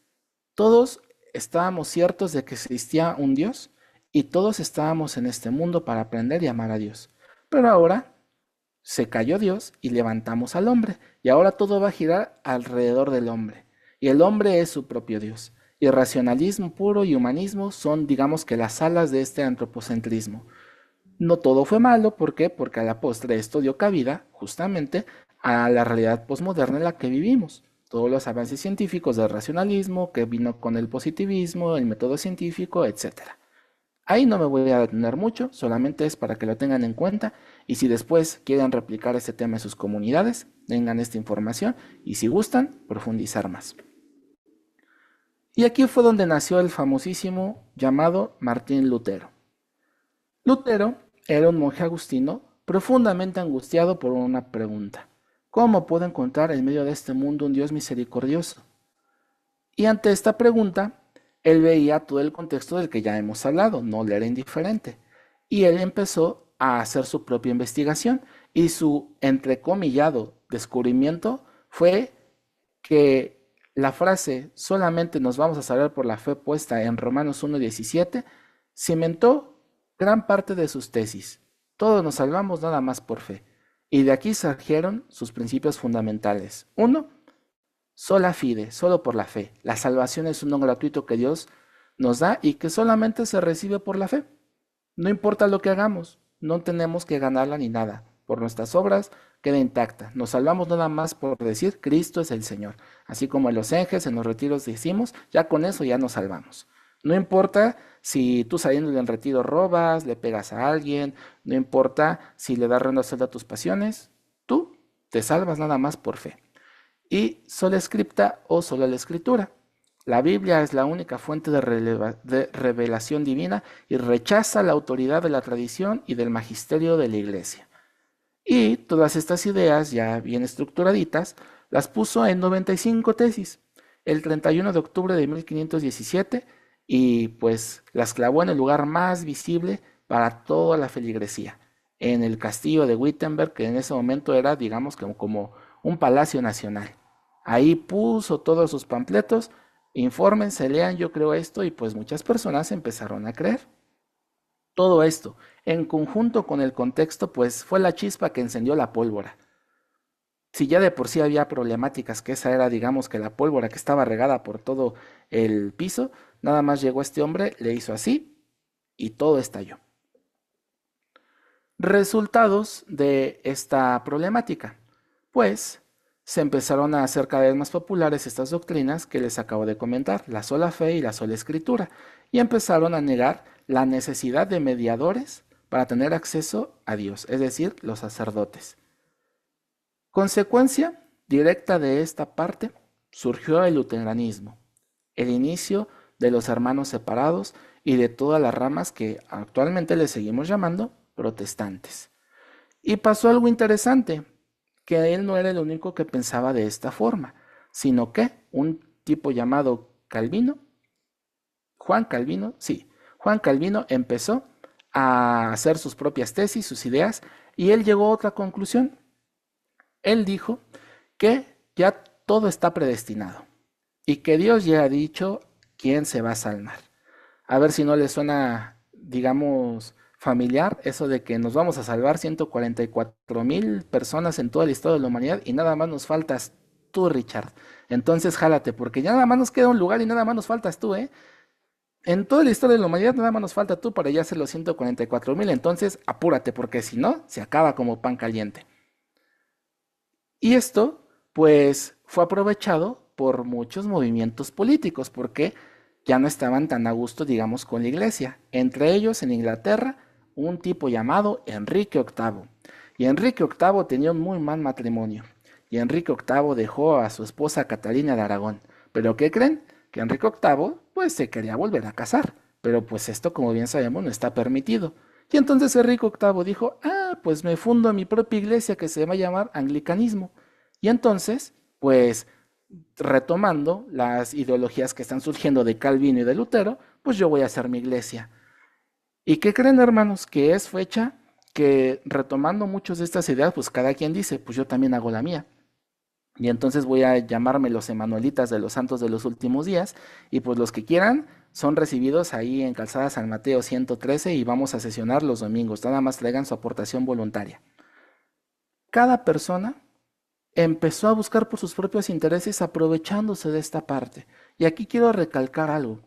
todos estábamos ciertos de que existía un Dios y todos estábamos en este mundo para aprender y amar a Dios. Pero ahora se cayó Dios y levantamos al hombre, y ahora todo va a girar alrededor del hombre, y el hombre es su propio Dios. Y racionalismo puro y humanismo son, digamos que, las alas de este antropocentrismo. No todo fue malo, ¿por qué? Porque a la postre esto dio cabida, justamente, a la realidad posmoderna en la que vivimos. Todos los avances científicos del racionalismo, que vino con el positivismo, el método científico, etcétera. Ahí no me voy a detener mucho, solamente es para que lo tengan en cuenta y si después quieren replicar este tema en sus comunidades, tengan esta información y si gustan, profundizar más. Y aquí fue donde nació el famosísimo llamado Martín Lutero. Lutero era un monje agustino profundamente angustiado por una pregunta. ¿Cómo puedo encontrar en medio de este mundo un Dios misericordioso? Y ante esta pregunta, él veía todo el contexto del que ya hemos hablado, no le era indiferente. Y él empezó a hacer su propia investigación y su entrecomillado descubrimiento fue que la frase solamente nos vamos a salvar por la fe puesta en Romanos 1:17 cimentó gran parte de sus tesis. Todos nos salvamos nada más por fe. Y de aquí surgieron sus principios fundamentales. Uno, sola fide, solo por la fe. La salvación es un don gratuito que Dios nos da y que solamente se recibe por la fe. No importa lo que hagamos, no tenemos que ganarla ni nada. Por nuestras obras queda intacta. Nos salvamos nada más por decir Cristo es el Señor. Así como en los enjes, en los retiros decimos, ya con eso ya nos salvamos. No importa si tú saliendo del retiro robas, le pegas a alguien, no importa si le das rienda suelta a tus pasiones, tú te salvas nada más por fe. Y sola scripta o sola la escritura. La Biblia es la única fuente de revelación divina y rechaza la autoridad de la tradición y del magisterio de la Iglesia. Y todas estas ideas, ya bien estructuraditas, las puso en 95 tesis, el 31 de octubre de 1517, y pues las clavó en el lugar más visible para toda la feligresía, en el castillo de Wittenberg, que en ese momento era, digamos, como un palacio nacional. Ahí puso todos sus panfletos, infórmense, lean, yo creo esto, y pues muchas personas empezaron a creer. Todo esto, en conjunto con el contexto, pues fue la chispa que encendió la pólvora. Si ya de por sí había problemáticas, que esa era, digamos, que la pólvora que estaba regada por todo el piso, nada más llegó este hombre, le hizo así y todo estalló. Resultados de esta problemática. Pues se empezaron a hacer cada vez más populares estas doctrinas que les acabo de comentar, la sola fe y la sola escritura, y empezaron a negar la necesidad de mediadores para tener acceso a Dios, es decir, los sacerdotes. Consecuencia directa de esta parte surgió el luteranismo, el inicio de los hermanos separados y de todas las ramas que actualmente le seguimos llamando protestantes. Y pasó algo interesante, que él no era el único que pensaba de esta forma, sino que un tipo llamado Calvino, Juan Calvino empezó a hacer sus propias tesis, sus ideas, y él llegó a otra conclusión. Él dijo que ya todo está predestinado y que Dios ya ha dicho quién se va a salvar. A ver si no le suena, digamos, familiar eso de que nos vamos a salvar 144,000 personas en toda la historia de la humanidad y nada más nos faltas tú, Richard. Entonces jálate, porque ya nada más nos queda un lugar y nada más nos faltas tú, ¿eh? En toda la historia de la humanidad nada más nos falta tú para ya hacer los 144,000, entonces apúrate, porque si no, se acaba como pan caliente. Y esto, pues, fue aprovechado por muchos movimientos políticos, porque ya no estaban tan a gusto, digamos, con la iglesia. Entre ellos, en Inglaterra, un tipo llamado Enrique VIII. Y Enrique VIII tenía un muy mal matrimonio. Y Enrique VIII dejó a su esposa Catalina de Aragón. ¿Pero qué creen? Que Enrique VIII, pues, se quería volver a casar. Pero pues esto, como bien sabemos, no está permitido. Y entonces Enrique VIII dijo, pues me fundo mi propia iglesia que se va a llamar anglicanismo. Y entonces, pues retomando las ideologías que están surgiendo de Calvino y de Lutero, pues yo voy a hacer mi iglesia. ¿Y qué creen, hermanos? Que es fecha que retomando muchas de estas ideas, pues cada quien dice, pues yo también hago la mía. Y entonces voy a llamarme los Emanuelitas de los Santos de los Últimos Días. Y pues los que quieran son recibidos ahí en Calzada San Mateo 113 y vamos a sesionar los domingos. Nada más traigan su aportación voluntaria. Cada persona empezó a buscar por sus propios intereses aprovechándose de esta parte. Y aquí quiero recalcar algo.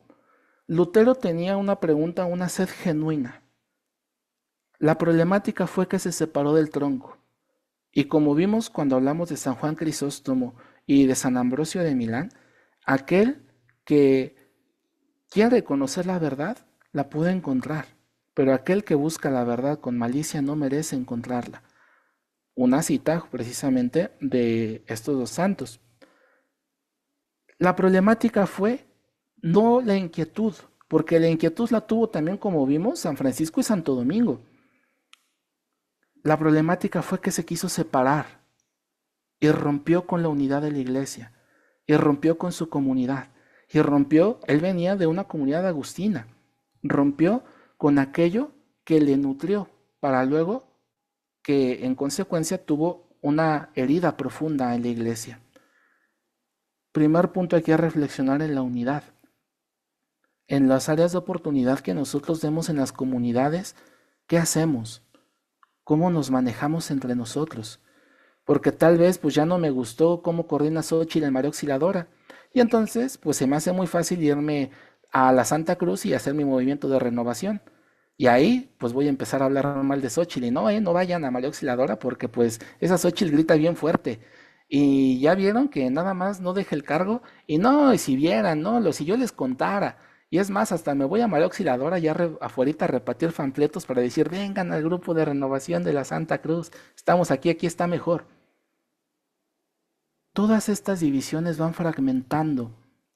Lutero tenía una pregunta, una sed genuina. La problemática fue que se separó del tronco. Y como vimos cuando hablamos de San Juan Crisóstomo y de San Ambrosio de Milán, aquel que quiere conocer la verdad, la puede encontrar, pero aquel que busca la verdad con malicia no merece encontrarla. Una cita precisamente de estos dos santos. La problemática fue no la inquietud, porque la inquietud la tuvo también, como vimos, San Francisco y Santo Domingo. La problemática fue que se quiso separar y rompió con la unidad de la iglesia, y rompió con su comunidad, y rompió, él venía de una comunidad agustina, rompió con aquello que le nutrió, para luego que en consecuencia tuvo una herida profunda en la iglesia. Primer punto aquí a reflexionar en la unidad. En las áreas de oportunidad que nosotros demos en las comunidades, ¿qué hacemos? ¿Cómo nos manejamos entre nosotros? Porque tal vez pues ya no me gustó cómo coordina Xochitl en María Auxiliadora. Y entonces pues se me hace muy fácil irme a la Santa Cruz y hacer mi movimiento de renovación. Y ahí pues voy a empezar a hablar mal de Xochitl. Y no, no vayan a María Auxiliadora porque pues esa Xochitl grita bien fuerte. Y ya vieron que nada más no deje el cargo. Y no, y si vieran, no, si yo les contara. Y es más, hasta me voy a María Auxiliadora ya afuera a repartir panfletos para decir, vengan al grupo de renovación de la Santa Cruz. Estamos aquí, aquí está mejor. Todas estas divisiones van fragmentando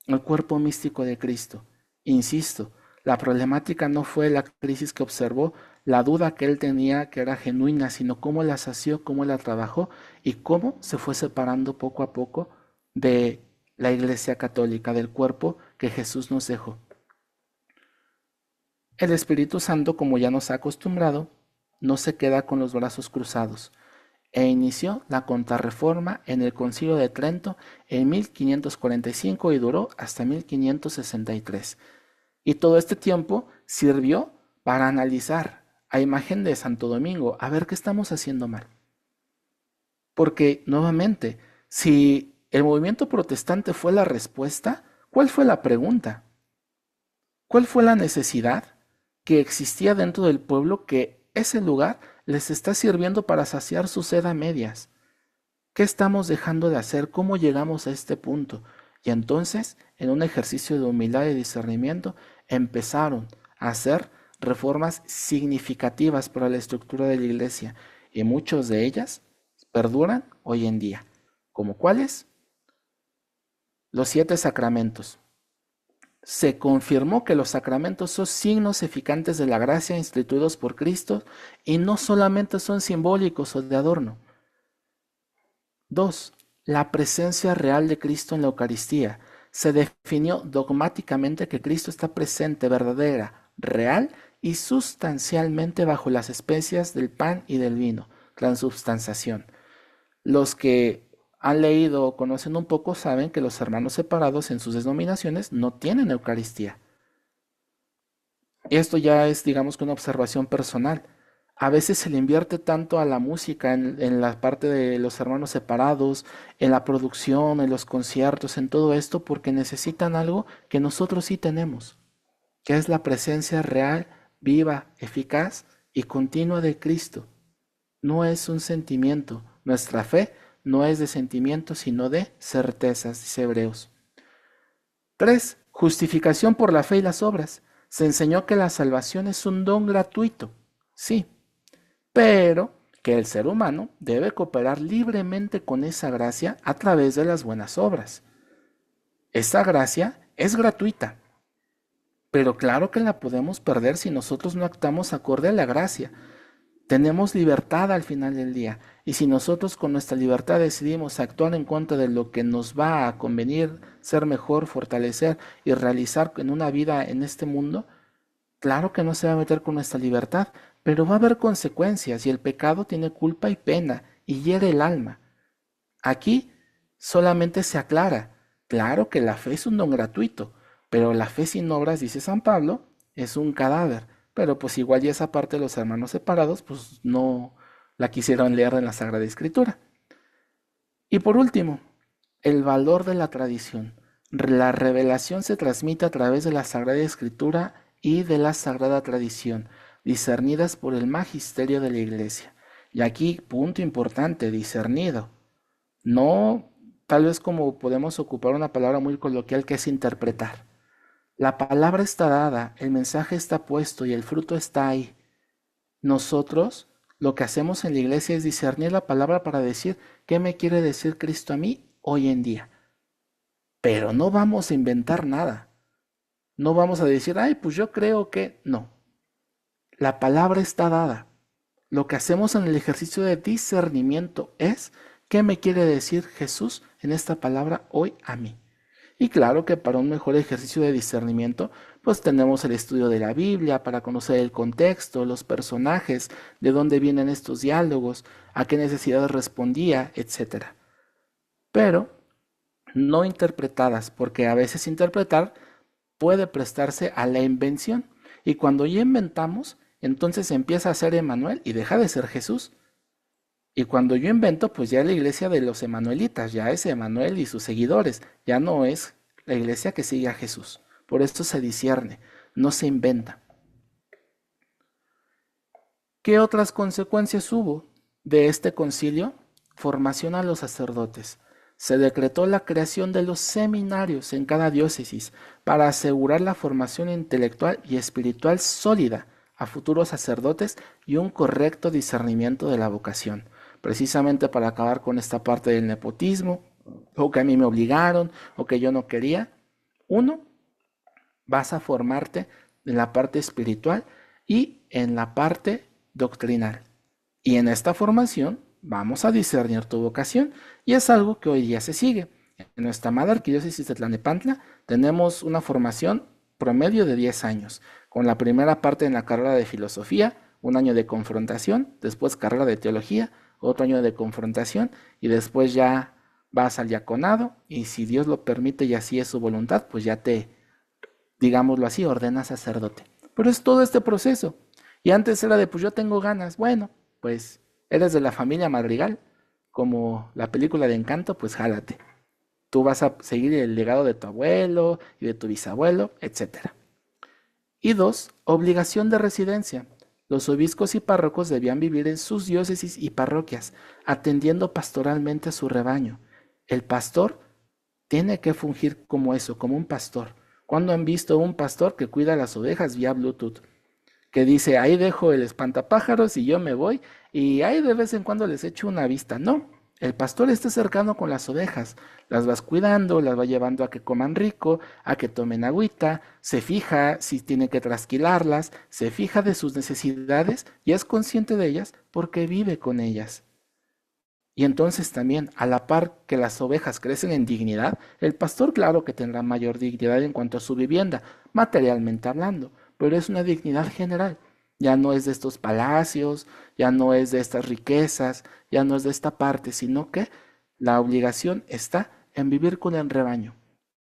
el cuerpo místico de Cristo. Insisto, la problemática no fue la crisis que observó, la duda que él tenía que era genuina, sino cómo la sació, cómo la trabajó y cómo se fue separando poco a poco de la Iglesia Católica, del cuerpo que Jesús nos dejó. El Espíritu Santo, como ya nos ha acostumbrado, no se queda con los brazos cruzados e inició la Contrarreforma en el Concilio de Trento en 1545 y duró hasta 1563. Y todo este tiempo sirvió para analizar a imagen de Santo Domingo, a ver qué estamos haciendo mal. Porque, nuevamente, si el movimiento protestante fue la respuesta, ¿cuál fue la pregunta? ¿Cuál fue la necesidad que existía dentro del pueblo que ese lugar les está sirviendo para saciar su sed a medias? ¿Qué estamos dejando de hacer? ¿Cómo llegamos a este punto? Y entonces, en un ejercicio de humildad y discernimiento, empezaron a hacer reformas significativas para la estructura de la iglesia y muchas de ellas perduran hoy en día. ¿Como cuáles? Los 7 sacramentos. Se confirmó que los sacramentos son signos eficantes de la gracia instituidos por Cristo y no solamente son simbólicos o de adorno. 2. La presencia real de Cristo en la Eucaristía. Se definió dogmáticamente que Cristo está presente, verdadera, real y sustancialmente bajo las especias del pan y del vino, transubstanciación. Los que han leído o conocen un poco saben que los hermanos separados en sus denominaciones no tienen Eucaristía. Y esto ya es, digamos que una observación personal. A veces se le invierte tanto a la música en la parte de los hermanos separados, en la producción, en los conciertos, en todo esto, porque necesitan algo que nosotros sí tenemos, que es la presencia real, viva, eficaz y continua de Cristo. No es un sentimiento. Nuestra fe no es de sentimientos, sino de certezas, dice Hebreos. 3. Justificación por la fe y las obras. Se enseñó que la salvación es un don gratuito, sí, pero que el ser humano debe cooperar libremente con esa gracia a través de las buenas obras. Esa gracia es gratuita, pero claro que la podemos perder si nosotros no actuamos acorde a la gracia. Tenemos libertad al final del día, y si nosotros con nuestra libertad decidimos actuar en contra de lo que nos va a convenir ser mejor, fortalecer y realizar en una vida en este mundo, claro que no se va a meter con nuestra libertad, pero va a haber consecuencias y el pecado tiene culpa y pena y hiere el alma. Aquí solamente se aclara. Claro que la fe es un don gratuito, pero la fe sin obras, dice San Pablo, es un cadáver. Pero pues igual y esa parte de los hermanos separados, pues no la quisieron leer en la Sagrada Escritura. Y por último, el valor de la tradición. La revelación se transmite a través de la Sagrada Escritura y de la Sagrada Tradición, discernidas por el magisterio de la Iglesia. Y aquí, punto importante, discernido. No, tal vez como podemos ocupar una palabra muy coloquial que es interpretar. La palabra está dada, el mensaje está puesto y el fruto está ahí. Nosotros lo que hacemos en la iglesia es discernir la palabra para decir qué me quiere decir Cristo a mí hoy en día. Pero no vamos a inventar nada. No vamos a decir, ay, pues yo creo que no. La palabra está dada. Lo que hacemos en el ejercicio de discernimiento es qué me quiere decir Jesús en esta palabra hoy a mí. Y claro que para un mejor ejercicio de discernimiento, pues tenemos el estudio de la Biblia para conocer el contexto, los personajes, de dónde vienen estos diálogos, a qué necesidades respondía, etc. Pero no interpretadas, porque a veces interpretar puede prestarse a la invención. Y cuando ya inventamos, entonces empieza a ser Emanuel y deja de ser Jesús. Y cuando yo invento, pues ya es la iglesia de los emanuelitas, ya es Emanuel y sus seguidores, ya no es la iglesia que sigue a Jesús. Por esto se discierne, no se inventa. ¿Qué otras consecuencias hubo de este concilio? Formación a los sacerdotes. Se decretó la creación de los seminarios en cada diócesis para asegurar la formación intelectual y espiritual sólida a futuros sacerdotes y un correcto discernimiento de la vocación, precisamente para acabar con esta parte del nepotismo, o que a mí me obligaron, o que yo no quería. Uno, vas a formarte en la parte espiritual y en la parte doctrinal. Y en esta formación vamos a discernir tu vocación y es algo que hoy día se sigue. En nuestra amada arquidiócesis de Tlalnepantla tenemos una formación promedio de 10 años, con la primera parte en la carrera de filosofía, un año de confrontación, después carrera de teología, otro año de confrontación y después ya vas al diaconado y si Dios lo permite y así es su voluntad, pues ya te, digámoslo así, ordenas sacerdote. Pero es todo este proceso. Y antes era de, pues yo tengo ganas. Bueno, pues eres de la familia Madrigal, como la película de Encanto, pues jálate. Tú vas a seguir el legado de tu abuelo y de tu bisabuelo, etc. Y dos, obligación de residencia. Los obispos y párrocos debían vivir en sus diócesis y parroquias, atendiendo pastoralmente a su rebaño. El pastor tiene que fungir como eso, como un pastor. ¿Cuándo han visto un pastor que cuida las ovejas vía Bluetooth? Que dice, ahí dejo el espantapájaros y yo me voy, y ahí de vez en cuando les echo una vista. No, el pastor está cercano con las ovejas, las vas cuidando, las va llevando a que coman rico, a que tomen agüita, se fija si tiene que trasquilarlas, se fija de sus necesidades y es consciente de ellas porque vive con ellas. Y entonces también, a la par que las ovejas crecen en dignidad, el pastor claro que tendrá mayor dignidad en cuanto a su vivienda, materialmente hablando, pero es una dignidad general. Ya no es de estos palacios, ya no es de estas riquezas, ya no es de esta parte, sino que la obligación está en vivir con el rebaño,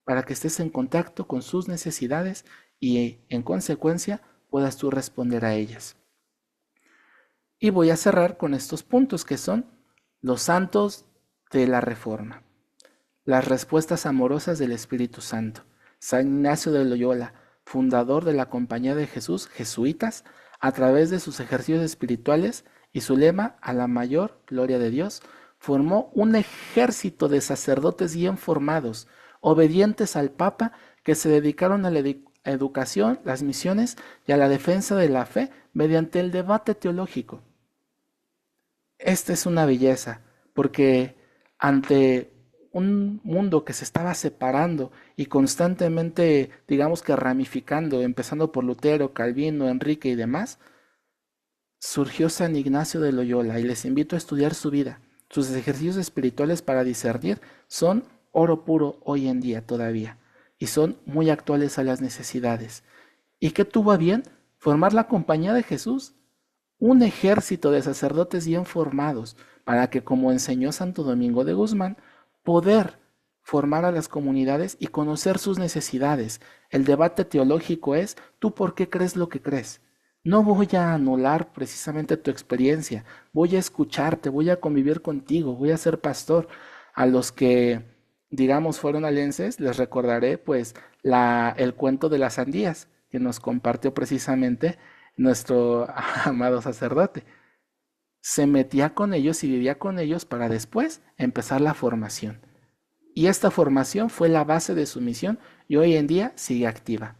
para que estés en contacto con sus necesidades y en consecuencia puedas tú responder a ellas. Y voy a cerrar con estos puntos que son los santos de la Reforma, las respuestas amorosas del Espíritu Santo. San Ignacio de Loyola, fundador de la Compañía de Jesús, jesuitas, a través de sus ejercicios espirituales y su lema, a la mayor gloria de Dios, formó un ejército de sacerdotes bien formados, obedientes al Papa, que se dedicaron a la educación, las misiones y a la defensa de la fe mediante el debate teológico. Esta es una belleza, porque ante un mundo que se estaba separando y constantemente, digamos que ramificando, empezando por Lutero, Calvino, Enrique y demás, surgió San Ignacio de Loyola y les invito a estudiar su vida. Sus ejercicios espirituales para discernir son oro puro hoy en día todavía y son muy actuales a las necesidades. ¿Y qué tuvo a bien? Formar la Compañía de Jesús, un ejército de sacerdotes bien formados para que, como enseñó Santo Domingo de Guzmán, poder formar a las comunidades y conocer sus necesidades. El debate teológico es, ¿tú por qué crees lo que crees? No voy a anular precisamente tu experiencia, voy a escucharte, voy a convivir contigo, voy a ser pastor. A los que, digamos, fueron alienses, les recordaré pues el cuento de las sandías que nos compartió precisamente nuestro amado sacerdote. Se metía con ellos y vivía con ellos para después empezar la formación. Y esta formación fue la base de su misión y hoy en día sigue activa.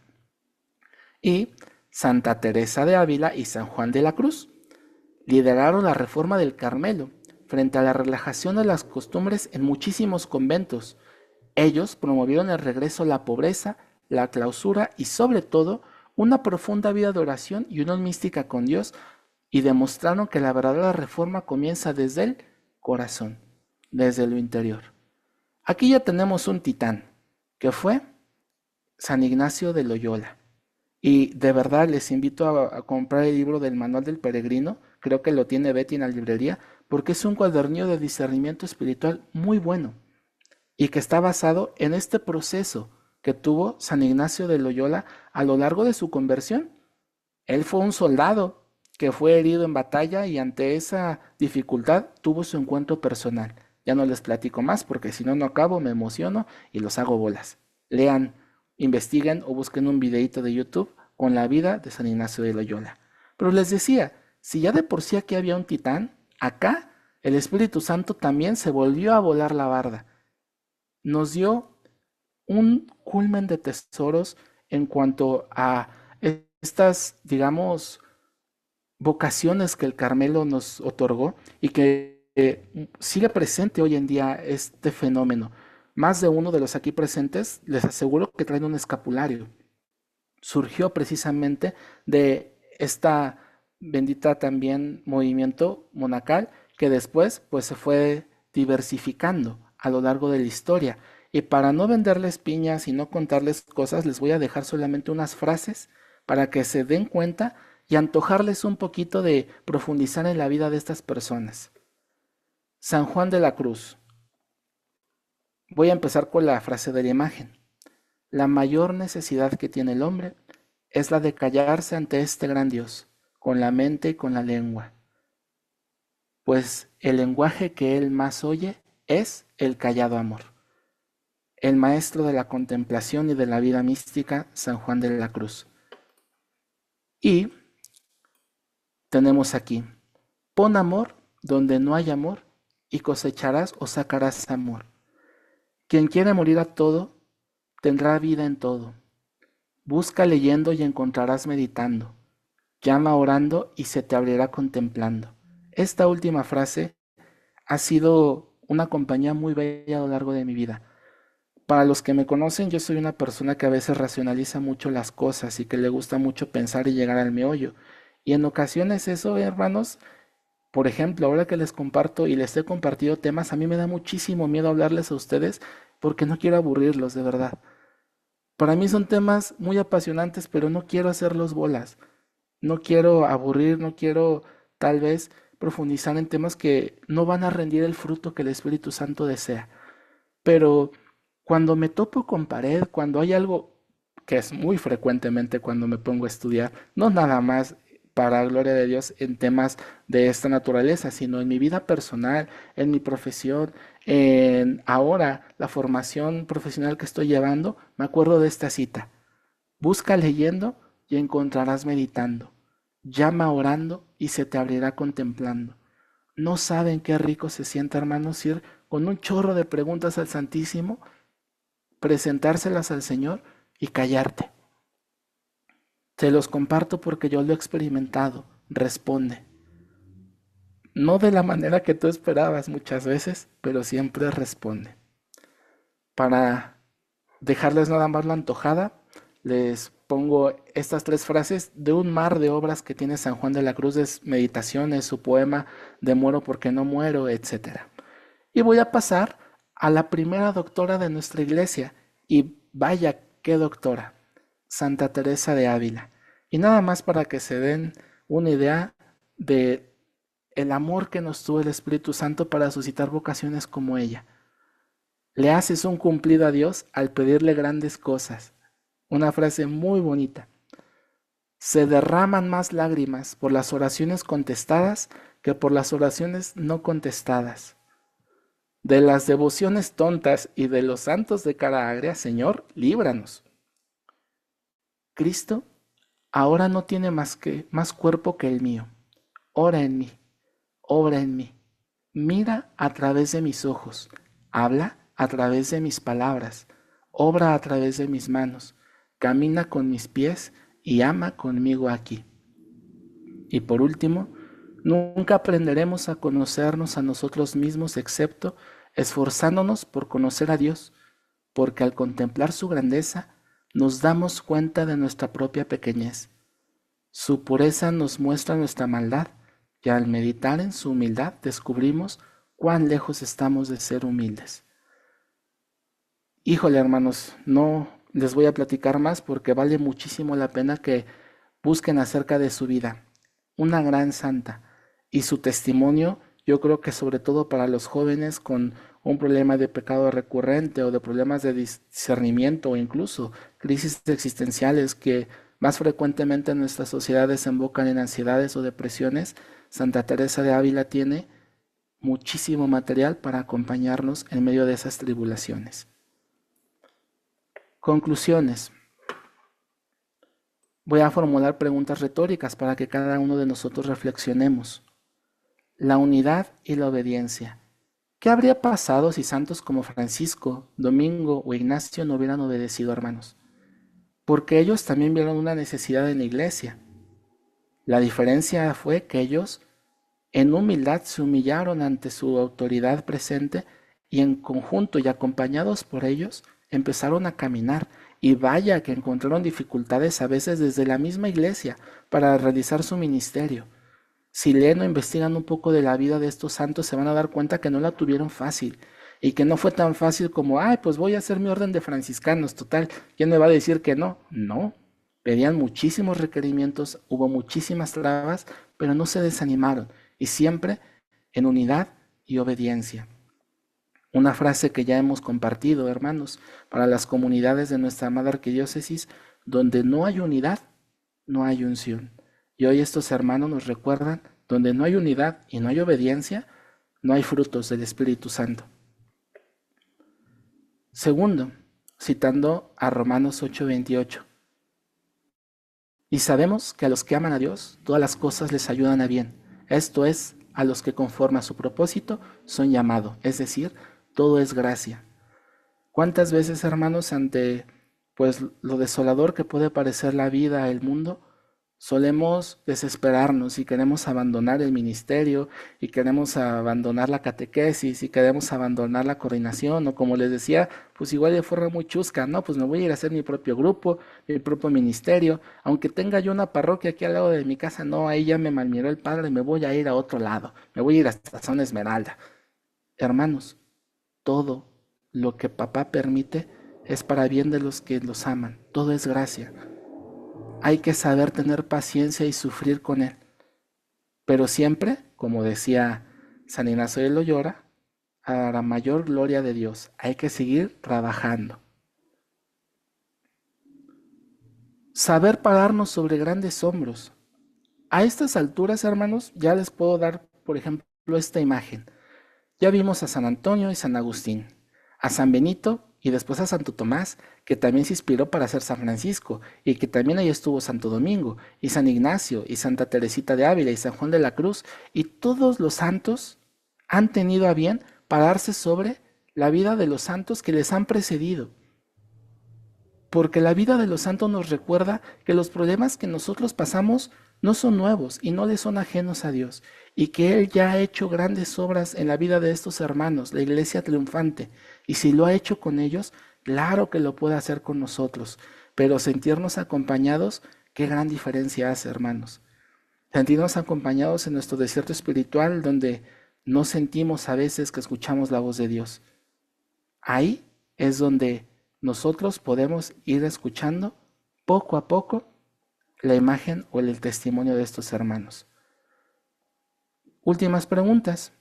Y Santa Teresa de Ávila y San Juan de la Cruz lideraron la reforma del Carmelo frente a la relajación de las costumbres en muchísimos conventos. Ellos promovieron el regreso a la pobreza, la clausura y sobre todo una profunda vida de oración y unión mística con Dios, y demostraron que la verdadera reforma comienza desde el corazón, desde lo interior. Aquí ya tenemos un titán, que fue San Ignacio de Loyola. Y de verdad les invito a comprar el libro del Manual del Peregrino, creo que lo tiene Betty en la librería, porque es un cuadernillo de discernimiento espiritual muy bueno y que está basado en este proceso que tuvo San Ignacio de Loyola a lo largo de su conversión. Él fue un soldado que fue herido en batalla y ante esa dificultad tuvo su encuentro personal. Ya no les platico más porque si no, no acabo, me emociono y los hago bolas. Lean, investiguen o busquen un videito de YouTube con la vida de San Ignacio de Loyola. Pero les decía, si ya de por sí aquí había un titán, acá el Espíritu Santo también se volvió a volar la barda. Nos dio un culmen de tesoros en cuanto a estas, digamos, vocaciones que el Carmelo nos otorgó y que sigue presente hoy en día este fenómeno. Más de uno de los aquí presentes les aseguro que traen un escapulario. Surgió precisamente de esta bendita también movimiento monacal que después pues se fue diversificando a lo largo de la historia. Y para no venderles piñas y no contarles cosas, les voy a dejar solamente unas frases para que se den cuenta y antojarles un poquito de profundizar en la vida de estas personas. San Juan de la Cruz. Voy a empezar con la frase de la imagen. La mayor necesidad que tiene el hombre es la de callarse ante este gran Dios, con la mente y con la lengua, pues el lenguaje que él más oye es el callado amor. El maestro de la contemplación y de la vida mística, San Juan de la Cruz. Y tenemos aquí, pon amor donde no hay amor y cosecharás o sacarás amor. Quien quiere morir a todo, tendrá vida en todo. Busca leyendo y encontrarás meditando. Llama orando y se te abrirá contemplando. Esta última frase ha sido una compañía muy bella a lo largo de mi vida. Para los que me conocen, yo soy una persona que a veces racionaliza mucho las cosas y que le gusta mucho pensar y llegar al meollo. Y en ocasiones eso, hermanos, por ejemplo, ahora que les comparto y les he compartido temas, a mí me da muchísimo miedo hablarles a ustedes porque no quiero aburrirlos, de verdad. Para mí son temas muy apasionantes, pero no quiero hacerlos bolas. No quiero aburrir, no quiero tal vez profundizar en temas que no van a rendir el fruto que el Espíritu Santo desea. Pero cuando me topo con pared, cuando hay algo que es muy frecuentemente cuando me pongo a estudiar, no nada más para la gloria de Dios en temas de esta naturaleza, sino en mi vida personal, en mi profesión, en ahora la formación profesional que estoy llevando, me acuerdo de esta cita. Busca leyendo y encontrarás meditando. Llama orando y se te abrirá contemplando. No saben qué rico se siente, hermanos, ir con un chorro de preguntas al Santísimo, presentárselas al Señor y callarte. Te los comparto porque yo lo he experimentado. Responde. No de la manera que tú esperabas muchas veces, pero siempre responde. Para dejarles nada más la antojada, les pongo estas tres frases de un mar de obras que tiene San Juan de la Cruz, de meditaciones, su poema de Muero porque no muero, etc. Y voy a pasar a la primera doctora de nuestra iglesia, y vaya qué doctora, Santa Teresa de Ávila. Y nada más para que se den una idea de el amor que nos tuvo el Espíritu Santo para suscitar vocaciones como ella. Le haces un cumplido a Dios al pedirle grandes cosas. Una frase muy bonita. Se derraman más lágrimas por las oraciones contestadas que por las oraciones no contestadas. De las devociones tontas y de los santos de cara agria, Señor, líbranos. Cristo ahora no tiene más cuerpo que el mío. Ora en mí, obra en mí. Mira a través de mis ojos, habla a través de mis palabras, obra a través de mis manos, camina con mis pies y ama conmigo aquí. Y por último, nunca aprenderemos a conocernos a nosotros mismos excepto esforzándonos por conocer a Dios, porque al contemplar su grandeza nos damos cuenta de nuestra propia pequeñez. Su pureza nos muestra nuestra maldad y al meditar en su humildad descubrimos cuán lejos estamos de ser humildes. Híjole, hermanos, no les voy a platicar más porque vale muchísimo la pena que busquen acerca de su vida. Una gran santa y su testimonio, yo creo que sobre todo para los jóvenes con un problema de pecado recurrente o de problemas de discernimiento o incluso crisis existenciales que más frecuentemente en nuestra sociedad desembocan en ansiedades o depresiones, Santa Teresa de Ávila tiene muchísimo material para acompañarnos en medio de esas tribulaciones. Conclusiones. Voy a formular preguntas retóricas para que cada uno de nosotros reflexionemos. La unidad y la obediencia. ¿Qué habría pasado si santos como Francisco, Domingo o Ignacio no hubieran obedecido, hermanos? Porque ellos también vieron una necesidad en la iglesia. La diferencia fue que ellos en humildad se humillaron ante su autoridad presente y en conjunto y acompañados por ellos empezaron a caminar. Y vaya que encontraron dificultades a veces desde la misma iglesia para realizar su ministerio. Si leen o investigan un poco de la vida de estos santos se van a dar cuenta que no la tuvieron fácil y que no fue tan fácil como, ay, pues voy a hacer mi orden de franciscanos, total, ¿quién me va a decir que no? No, pedían muchísimos requerimientos, hubo muchísimas trabas, pero no se desanimaron y siempre en unidad y obediencia. Una frase que ya hemos compartido, hermanos, para las comunidades de nuestra amada arquidiócesis, donde no hay unidad, no hay unción. Y hoy estos hermanos nos recuerdan, donde no hay unidad y no hay obediencia, no hay frutos del Espíritu Santo. Segundo, citando a Romanos 8:28. Y sabemos que a los que aman a Dios, todas las cosas les ayudan a bien. Esto es, a los que conforme a su propósito son llamados, es decir, todo es gracia. ¿Cuántas veces, hermanos, ante pues lo desolador que puede parecer la vida, el mundo, solemos desesperarnos y queremos abandonar el ministerio y queremos abandonar la catequesis y queremos abandonar la coordinación o como les decía, pues igual de forma muy chusca, no, pues me voy a ir a hacer mi propio grupo, mi propio ministerio, aunque tenga yo una parroquia aquí al lado de mi casa, no, ahí ya me malmiró el padre, me voy a ir a otro lado, me voy a ir hasta Zona Esmeralda. Hermanos, todo lo que papá permite es para bien de los que los aman, todo es gracia. Hay que saber tener paciencia y sufrir con él. Pero siempre, como decía San Ignacio de Loyola, a la mayor gloria de Dios, hay que seguir trabajando. Saber pararnos sobre grandes hombros. A estas alturas, hermanos, ya les puedo dar, por ejemplo, esta imagen. Ya vimos a San Antonio y San Agustín, a San Benito y después a Santo Tomás, que también se inspiró para ser San Francisco, y que también ahí estuvo Santo Domingo, y San Ignacio, y Santa Teresita de Ávila, y San Juan de la Cruz, y todos los santos han tenido a bien pararse sobre la vida de los santos que les han precedido. Porque la vida de los santos nos recuerda que los problemas que nosotros pasamos no son nuevos y no le son ajenos a Dios, y que Él ya ha hecho grandes obras en la vida de estos hermanos, la iglesia triunfante, y si lo ha hecho con ellos, claro que lo puede hacer con nosotros, pero sentirnos acompañados, qué gran diferencia hace, hermanos. Sentirnos acompañados en nuestro desierto espiritual, donde no sentimos a veces que escuchamos la voz de Dios. Ahí es donde nosotros podemos ir escuchando poco a poco la imagen o el testimonio de estos hermanos. Últimas preguntas.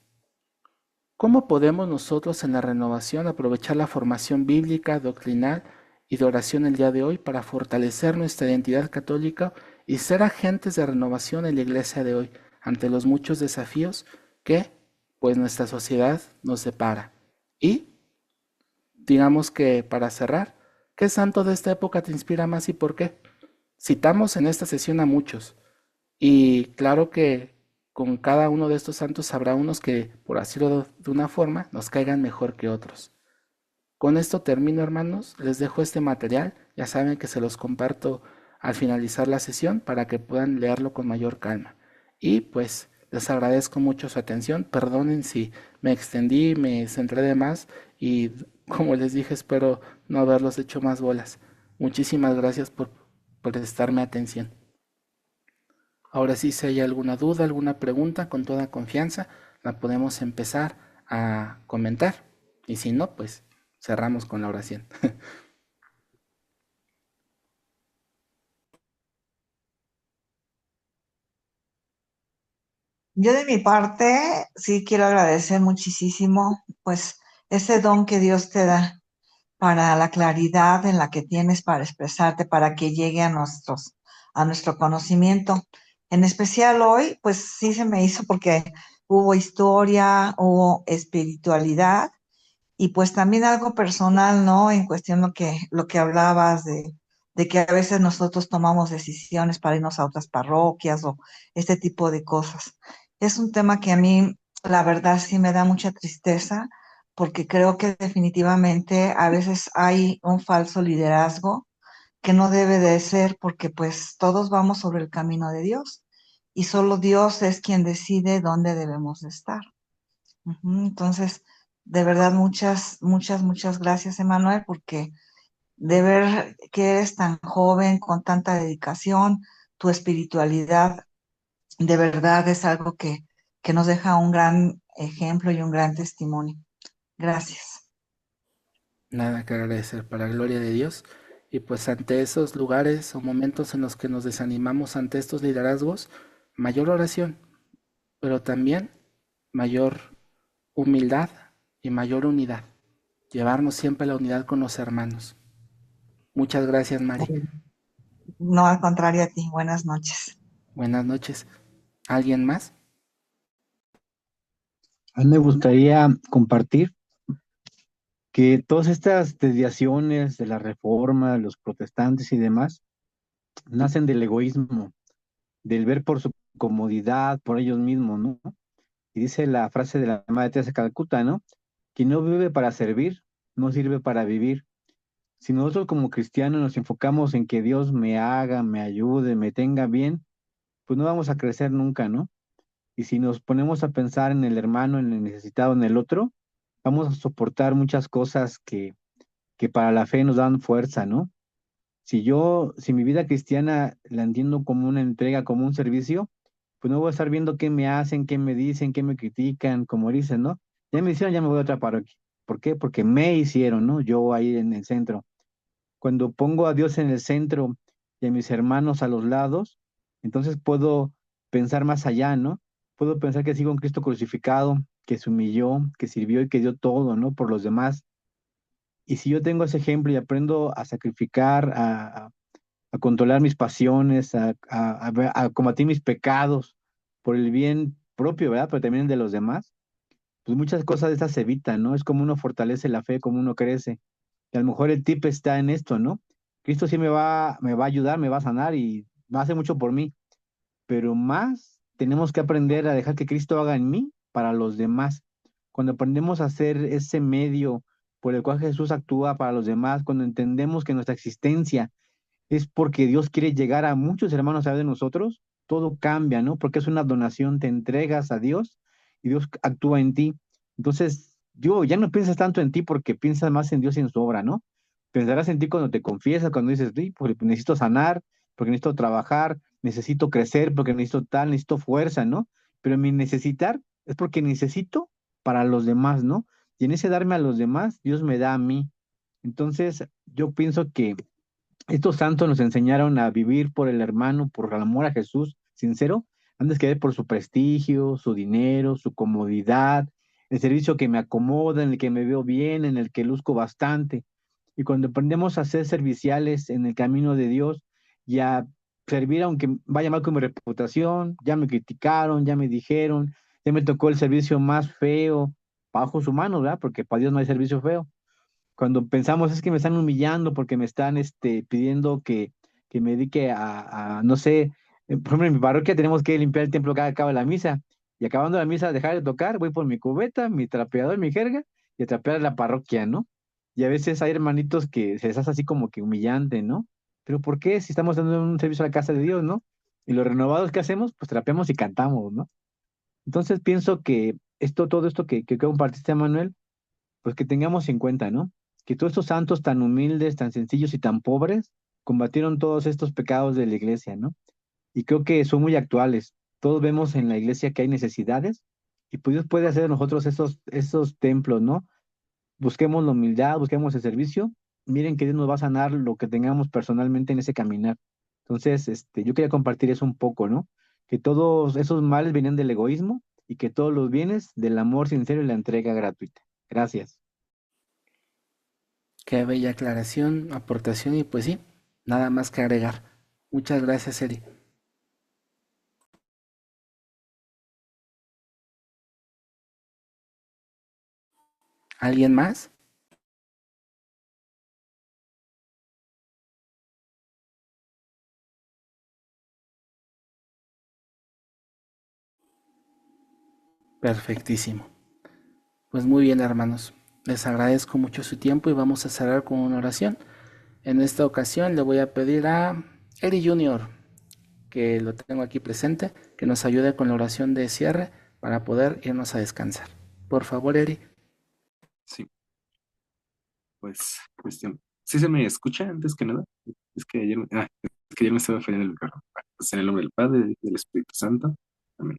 ¿Cómo podemos nosotros en la renovación aprovechar la formación bíblica, doctrinal y de oración el día de hoy para fortalecer nuestra identidad católica y ser agentes de renovación en la iglesia de hoy ante los muchos desafíos que, pues, nuestra sociedad nos separa? Y, digamos que para cerrar, ¿qué santo de esta época te inspira más y por qué? Citamos en esta sesión a muchos, y claro que con cada uno de estos santos habrá unos que, por decirlo de una forma, nos caigan mejor que otros. Con esto termino, hermanos. Les dejo este material. Ya saben que se los comparto al finalizar la sesión para que puedan leerlo con mayor calma. Y pues les agradezco mucho su atención. Perdonen si me extendí, me centré de más y como les dije, espero no haberlos hecho más bolas. Muchísimas gracias por prestarme atención. Ahora sí, si hay alguna duda, alguna pregunta, con toda confianza, la podemos empezar a comentar. Y si no, pues cerramos con la oración. Yo de mi parte sí quiero agradecer muchísimo, pues, ese don que Dios te da para la claridad en la que tienes para expresarte, para que llegue a nuestro conocimiento. En especial hoy, pues sí se me hizo porque hubo historia, hubo espiritualidad y pues también algo personal, ¿no? En cuestión lo que hablabas de que a veces nosotros tomamos decisiones para irnos a otras parroquias o este tipo de cosas. Es un tema que a mí, la verdad, sí me da mucha tristeza porque creo que definitivamente a veces hay un falso liderazgo que no debe de ser porque pues todos vamos sobre el camino de Dios y solo Dios es quien decide dónde debemos de estar. Ujú. Entonces, de verdad, muchas gracias, Emanuel, porque de ver que eres tan joven, con tanta dedicación, tu espiritualidad, de verdad es algo que nos deja un gran ejemplo y un gran testimonio. Gracias. Nada que agradecer para gloria de Dios. Y pues ante esos lugares o momentos en los que nos desanimamos ante estos liderazgos, mayor oración, pero también mayor humildad y mayor unidad. Llevarnos siempre a la unidad con los hermanos. Muchas gracias, Mari. No, al contrario a ti. Buenas noches. Buenas noches. ¿Alguien más? A mí me gustaría compartir que todas estas desviaciones de la reforma, los protestantes y demás, nacen del egoísmo, del ver por su comodidad, por ellos mismos, ¿no? Y dice la frase de la Madre Teresa de Calcuta, ¿no? Quien no vive para servir, no sirve para vivir. Si nosotros como cristianos nos enfocamos en que Dios me haga, me ayude, me tenga bien, pues no vamos a crecer nunca, ¿no? Y si nos ponemos a pensar en el hermano, en el necesitado, en el otro, vamos a soportar muchas cosas que para la fe nos dan fuerza, ¿no? Si mi vida cristiana la entiendo como una entrega, como un servicio, pues no voy a estar viendo qué me hacen, qué me dicen, qué me critican, como dicen, ¿no? Ya me hicieron, ya me voy a otra parroquia. ¿Por qué? Porque me hicieron, ¿no? Yo ahí en el centro. Cuando pongo a Dios en el centro y a mis hermanos a los lados, entonces puedo pensar más allá, ¿no? Puedo pensar que sigo un Cristo crucificado, que se humilló, que sirvió y que dio todo, ¿no? Por los demás. Y si yo tengo ese ejemplo y aprendo a sacrificar, a controlar mis pasiones, a combatir mis pecados por el bien propio, ¿verdad? Pero también el de los demás, pues muchas cosas de esas se evitan, ¿no? Es como uno fortalece la fe, como uno crece. Y a lo mejor el tip está en esto, ¿no? Cristo sí me va a ayudar, me va a sanar y va a hacer mucho por mí, pero más tenemos que aprender a dejar que Cristo haga en mí para los demás. Cuando aprendemos a hacer ese medio por el cual Jesús actúa para los demás, cuando entendemos que nuestra existencia es porque Dios quiere llegar a muchos hermanos a través de nosotros, todo cambia, ¿no? Porque es una donación, te entregas a Dios y Dios actúa en ti. Entonces, yo ya no piensas tanto en ti porque piensas más en Dios y en su obra, ¿no? Pensarás en ti cuando te confiesas, cuando dices, sí, porque necesito sanar, porque necesito trabajar, necesito crecer, porque necesito tal, necesito fuerza, ¿no? Pero mi necesitar es porque necesito para los demás, ¿no? Y en ese darme a los demás, Dios me da a mí. Entonces, yo pienso que estos santos nos enseñaron a vivir por el hermano, por el amor a Jesús sincero, antes que ver por su prestigio, su dinero, su comodidad, el servicio que me acomoda, en el que me veo bien, en el que luzco bastante. Y cuando aprendemos a ser serviciales en el camino de Dios y a servir aunque vaya mal con mi reputación, ya me criticaron, ya me dijeron, ya me tocó el servicio más feo, bajo sus manos, ¿verdad? Porque para Dios no hay servicio feo. Cuando pensamos es que me están humillando porque me están pidiendo que me dedique no sé, por ejemplo, en mi parroquia tenemos que limpiar el templo cada que acaba la misa. Y acabando la misa, dejar de tocar, voy por mi cubeta, mi trapeador, mi jerga y a trapear la parroquia, ¿no? Y a veces hay hermanitos que se les hace así como que humillante, ¿no? Pero ¿por qué? Si estamos dando un servicio a la casa de Dios, ¿no? Y los renovados que hacemos, pues trapeamos y cantamos, ¿no? Entonces pienso que todo esto que compartiste, Manuel, pues que tengamos en cuenta, ¿no? Que todos estos santos tan humildes, tan sencillos y tan pobres combatieron todos estos pecados de la iglesia, ¿no? Y creo que son muy actuales. Todos vemos en la iglesia que hay necesidades y pues Dios puede hacer de nosotros esos templos, ¿no? Busquemos la humildad, busquemos el servicio. Miren que Dios nos va a sanar lo que tengamos personalmente en ese caminar. Entonces, yo quería compartir eso un poco, ¿no? Que todos esos males vienen del egoísmo y que todos los bienes del amor sincero y la entrega gratuita. Gracias. Qué bella aclaración, aportación y pues sí, nada más que agregar. Muchas gracias, Eri. ¿Alguien más? Perfectísimo. Pues muy bien, hermanos. Les agradezco mucho su tiempo y vamos a cerrar con una oración. En esta ocasión le voy a pedir a Eri Junior, que lo tengo aquí presente, que nos ayude con la oración de cierre para poder irnos a descansar. Por favor, Eri. Sí, pues, ¿sí se me escucha antes que nada? Es que ayer, es que ayer me estaba fallando el micrófono. Pues en el nombre del Padre, y del Espíritu Santo. Amén.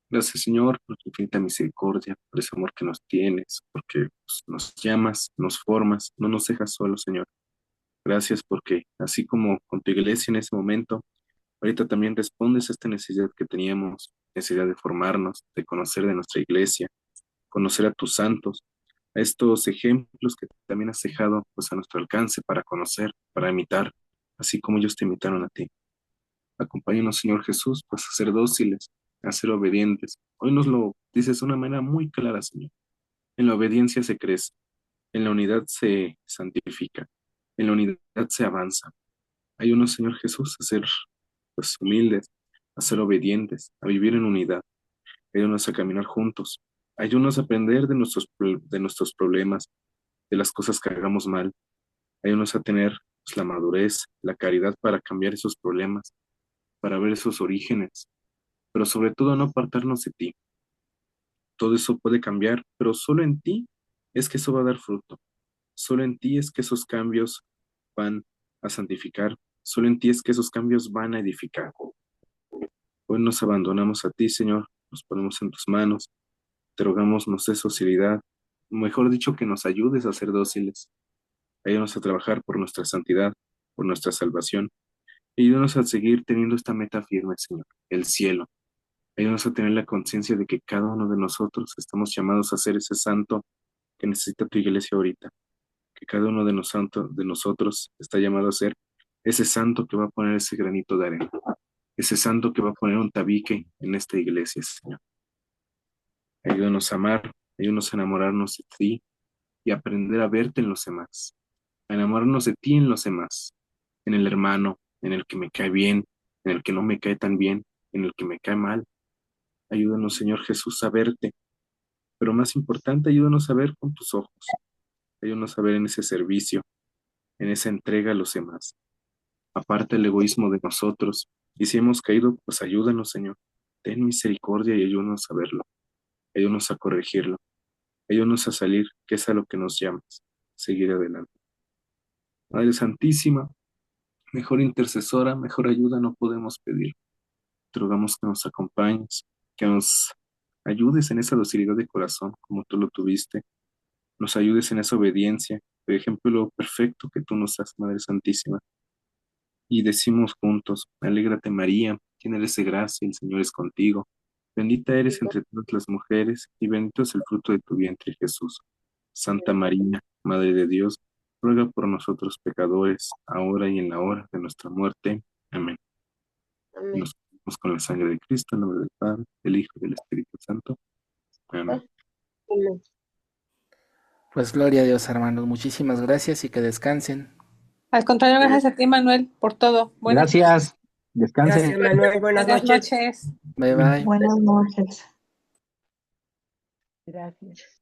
Gracias, Señor, por tu infinita misericordia, por ese amor que nos tienes, porque pues, nos llamas, nos formas, no nos dejas solos, Señor. Gracias porque, así como con tu iglesia en ese momento, ahorita también respondes a esta necesidad que teníamos, necesidad de formarnos, de conocer de nuestra iglesia, conocer a tus santos, a estos ejemplos que también has dejado pues a nuestro alcance para conocer, para imitar, así como ellos te imitaron a ti. Acompáñanos, Señor Jesús, pues a ser dóciles, a ser obedientes. Hoy nos lo dices de una manera muy clara, Señor. En la obediencia se crece, en la unidad se santifica, en la unidad se avanza. Ayúdanos, Señor Jesús, a ser pues humildes, a ser obedientes, a vivir en unidad. Ayúdanos a caminar juntos. Ayúdanos a aprender de nuestros problemas, de las cosas que hagamos mal. Ayúdanos a tener pues, la madurez, la caridad para cambiar esos problemas, para ver esos orígenes, pero sobre todo no apartarnos de ti. Todo eso puede cambiar, pero solo en ti es que eso va a dar fruto. Solo en ti es que esos cambios van a santificar. Solo en ti es que esos cambios van a edificar. Hoy nos abandonamos a ti, Señor, nos ponemos en tus manos, te rogamos nos des docilidad, mejor dicho, que nos ayudes a ser dóciles. Ayúdanos a trabajar por nuestra santidad, por nuestra salvación. Y ayúdanos a seguir teniendo esta meta firme, Señor, el cielo. Ayúdanos a tener la conciencia de que cada uno de nosotros estamos llamados a ser ese santo que necesita tu iglesia ahorita. Que cada uno de nosotros está llamado a ser ese santo que va a poner ese granito de arena. Ese santo que va a poner un tabique en esta iglesia, Señor. Ayúdanos a amar, ayúdanos a enamorarnos de ti y aprender a verte en los demás. A enamorarnos de ti en los demás. En el hermano, en el que me cae bien, en el que no me cae tan bien, en el que me cae mal. Ayúdanos, Señor Jesús, a verte, pero más importante, ayúdanos a ver con tus ojos, ayúdanos a ver en ese servicio, en esa entrega a los demás. Aparte el egoísmo de nosotros, y si hemos caído, pues ayúdanos, Señor. Ten misericordia y ayúdanos a verlo, ayúdanos a corregirlo, ayúdanos a salir, que es a lo que nos llamas, seguir adelante. Madre Santísima, mejor intercesora, mejor ayuda no podemos pedir. Te rogamos que nos acompañes, que nos ayudes en esa docilidad de corazón como tú lo tuviste, nos ayudes en esa obediencia, por ejemplo, lo perfecto que tú nos das, Madre Santísima. Y decimos juntos, alégrate María, llena eres de gracia, el Señor es contigo, Bendita eres entre todas las mujeres, y bendito es el fruto de tu vientre, Jesús. Santa María, Madre de Dios, ruega por nosotros pecadores, ahora y en la hora de nuestra muerte. Amén. Amén. Nos unimos con la sangre de Cristo, en nombre del Padre, del Hijo y del Espíritu Santo. Amén. Amén. Pues gloria a Dios, hermanos. Muchísimas gracias y que descansen. Al contrario, gracias a ti, Manuel, por todo. Buenas Gracias. Descansen. Gracias, Manuel. Buenas buenas noches. noches. Bye bye. Buenas noches. Gracias.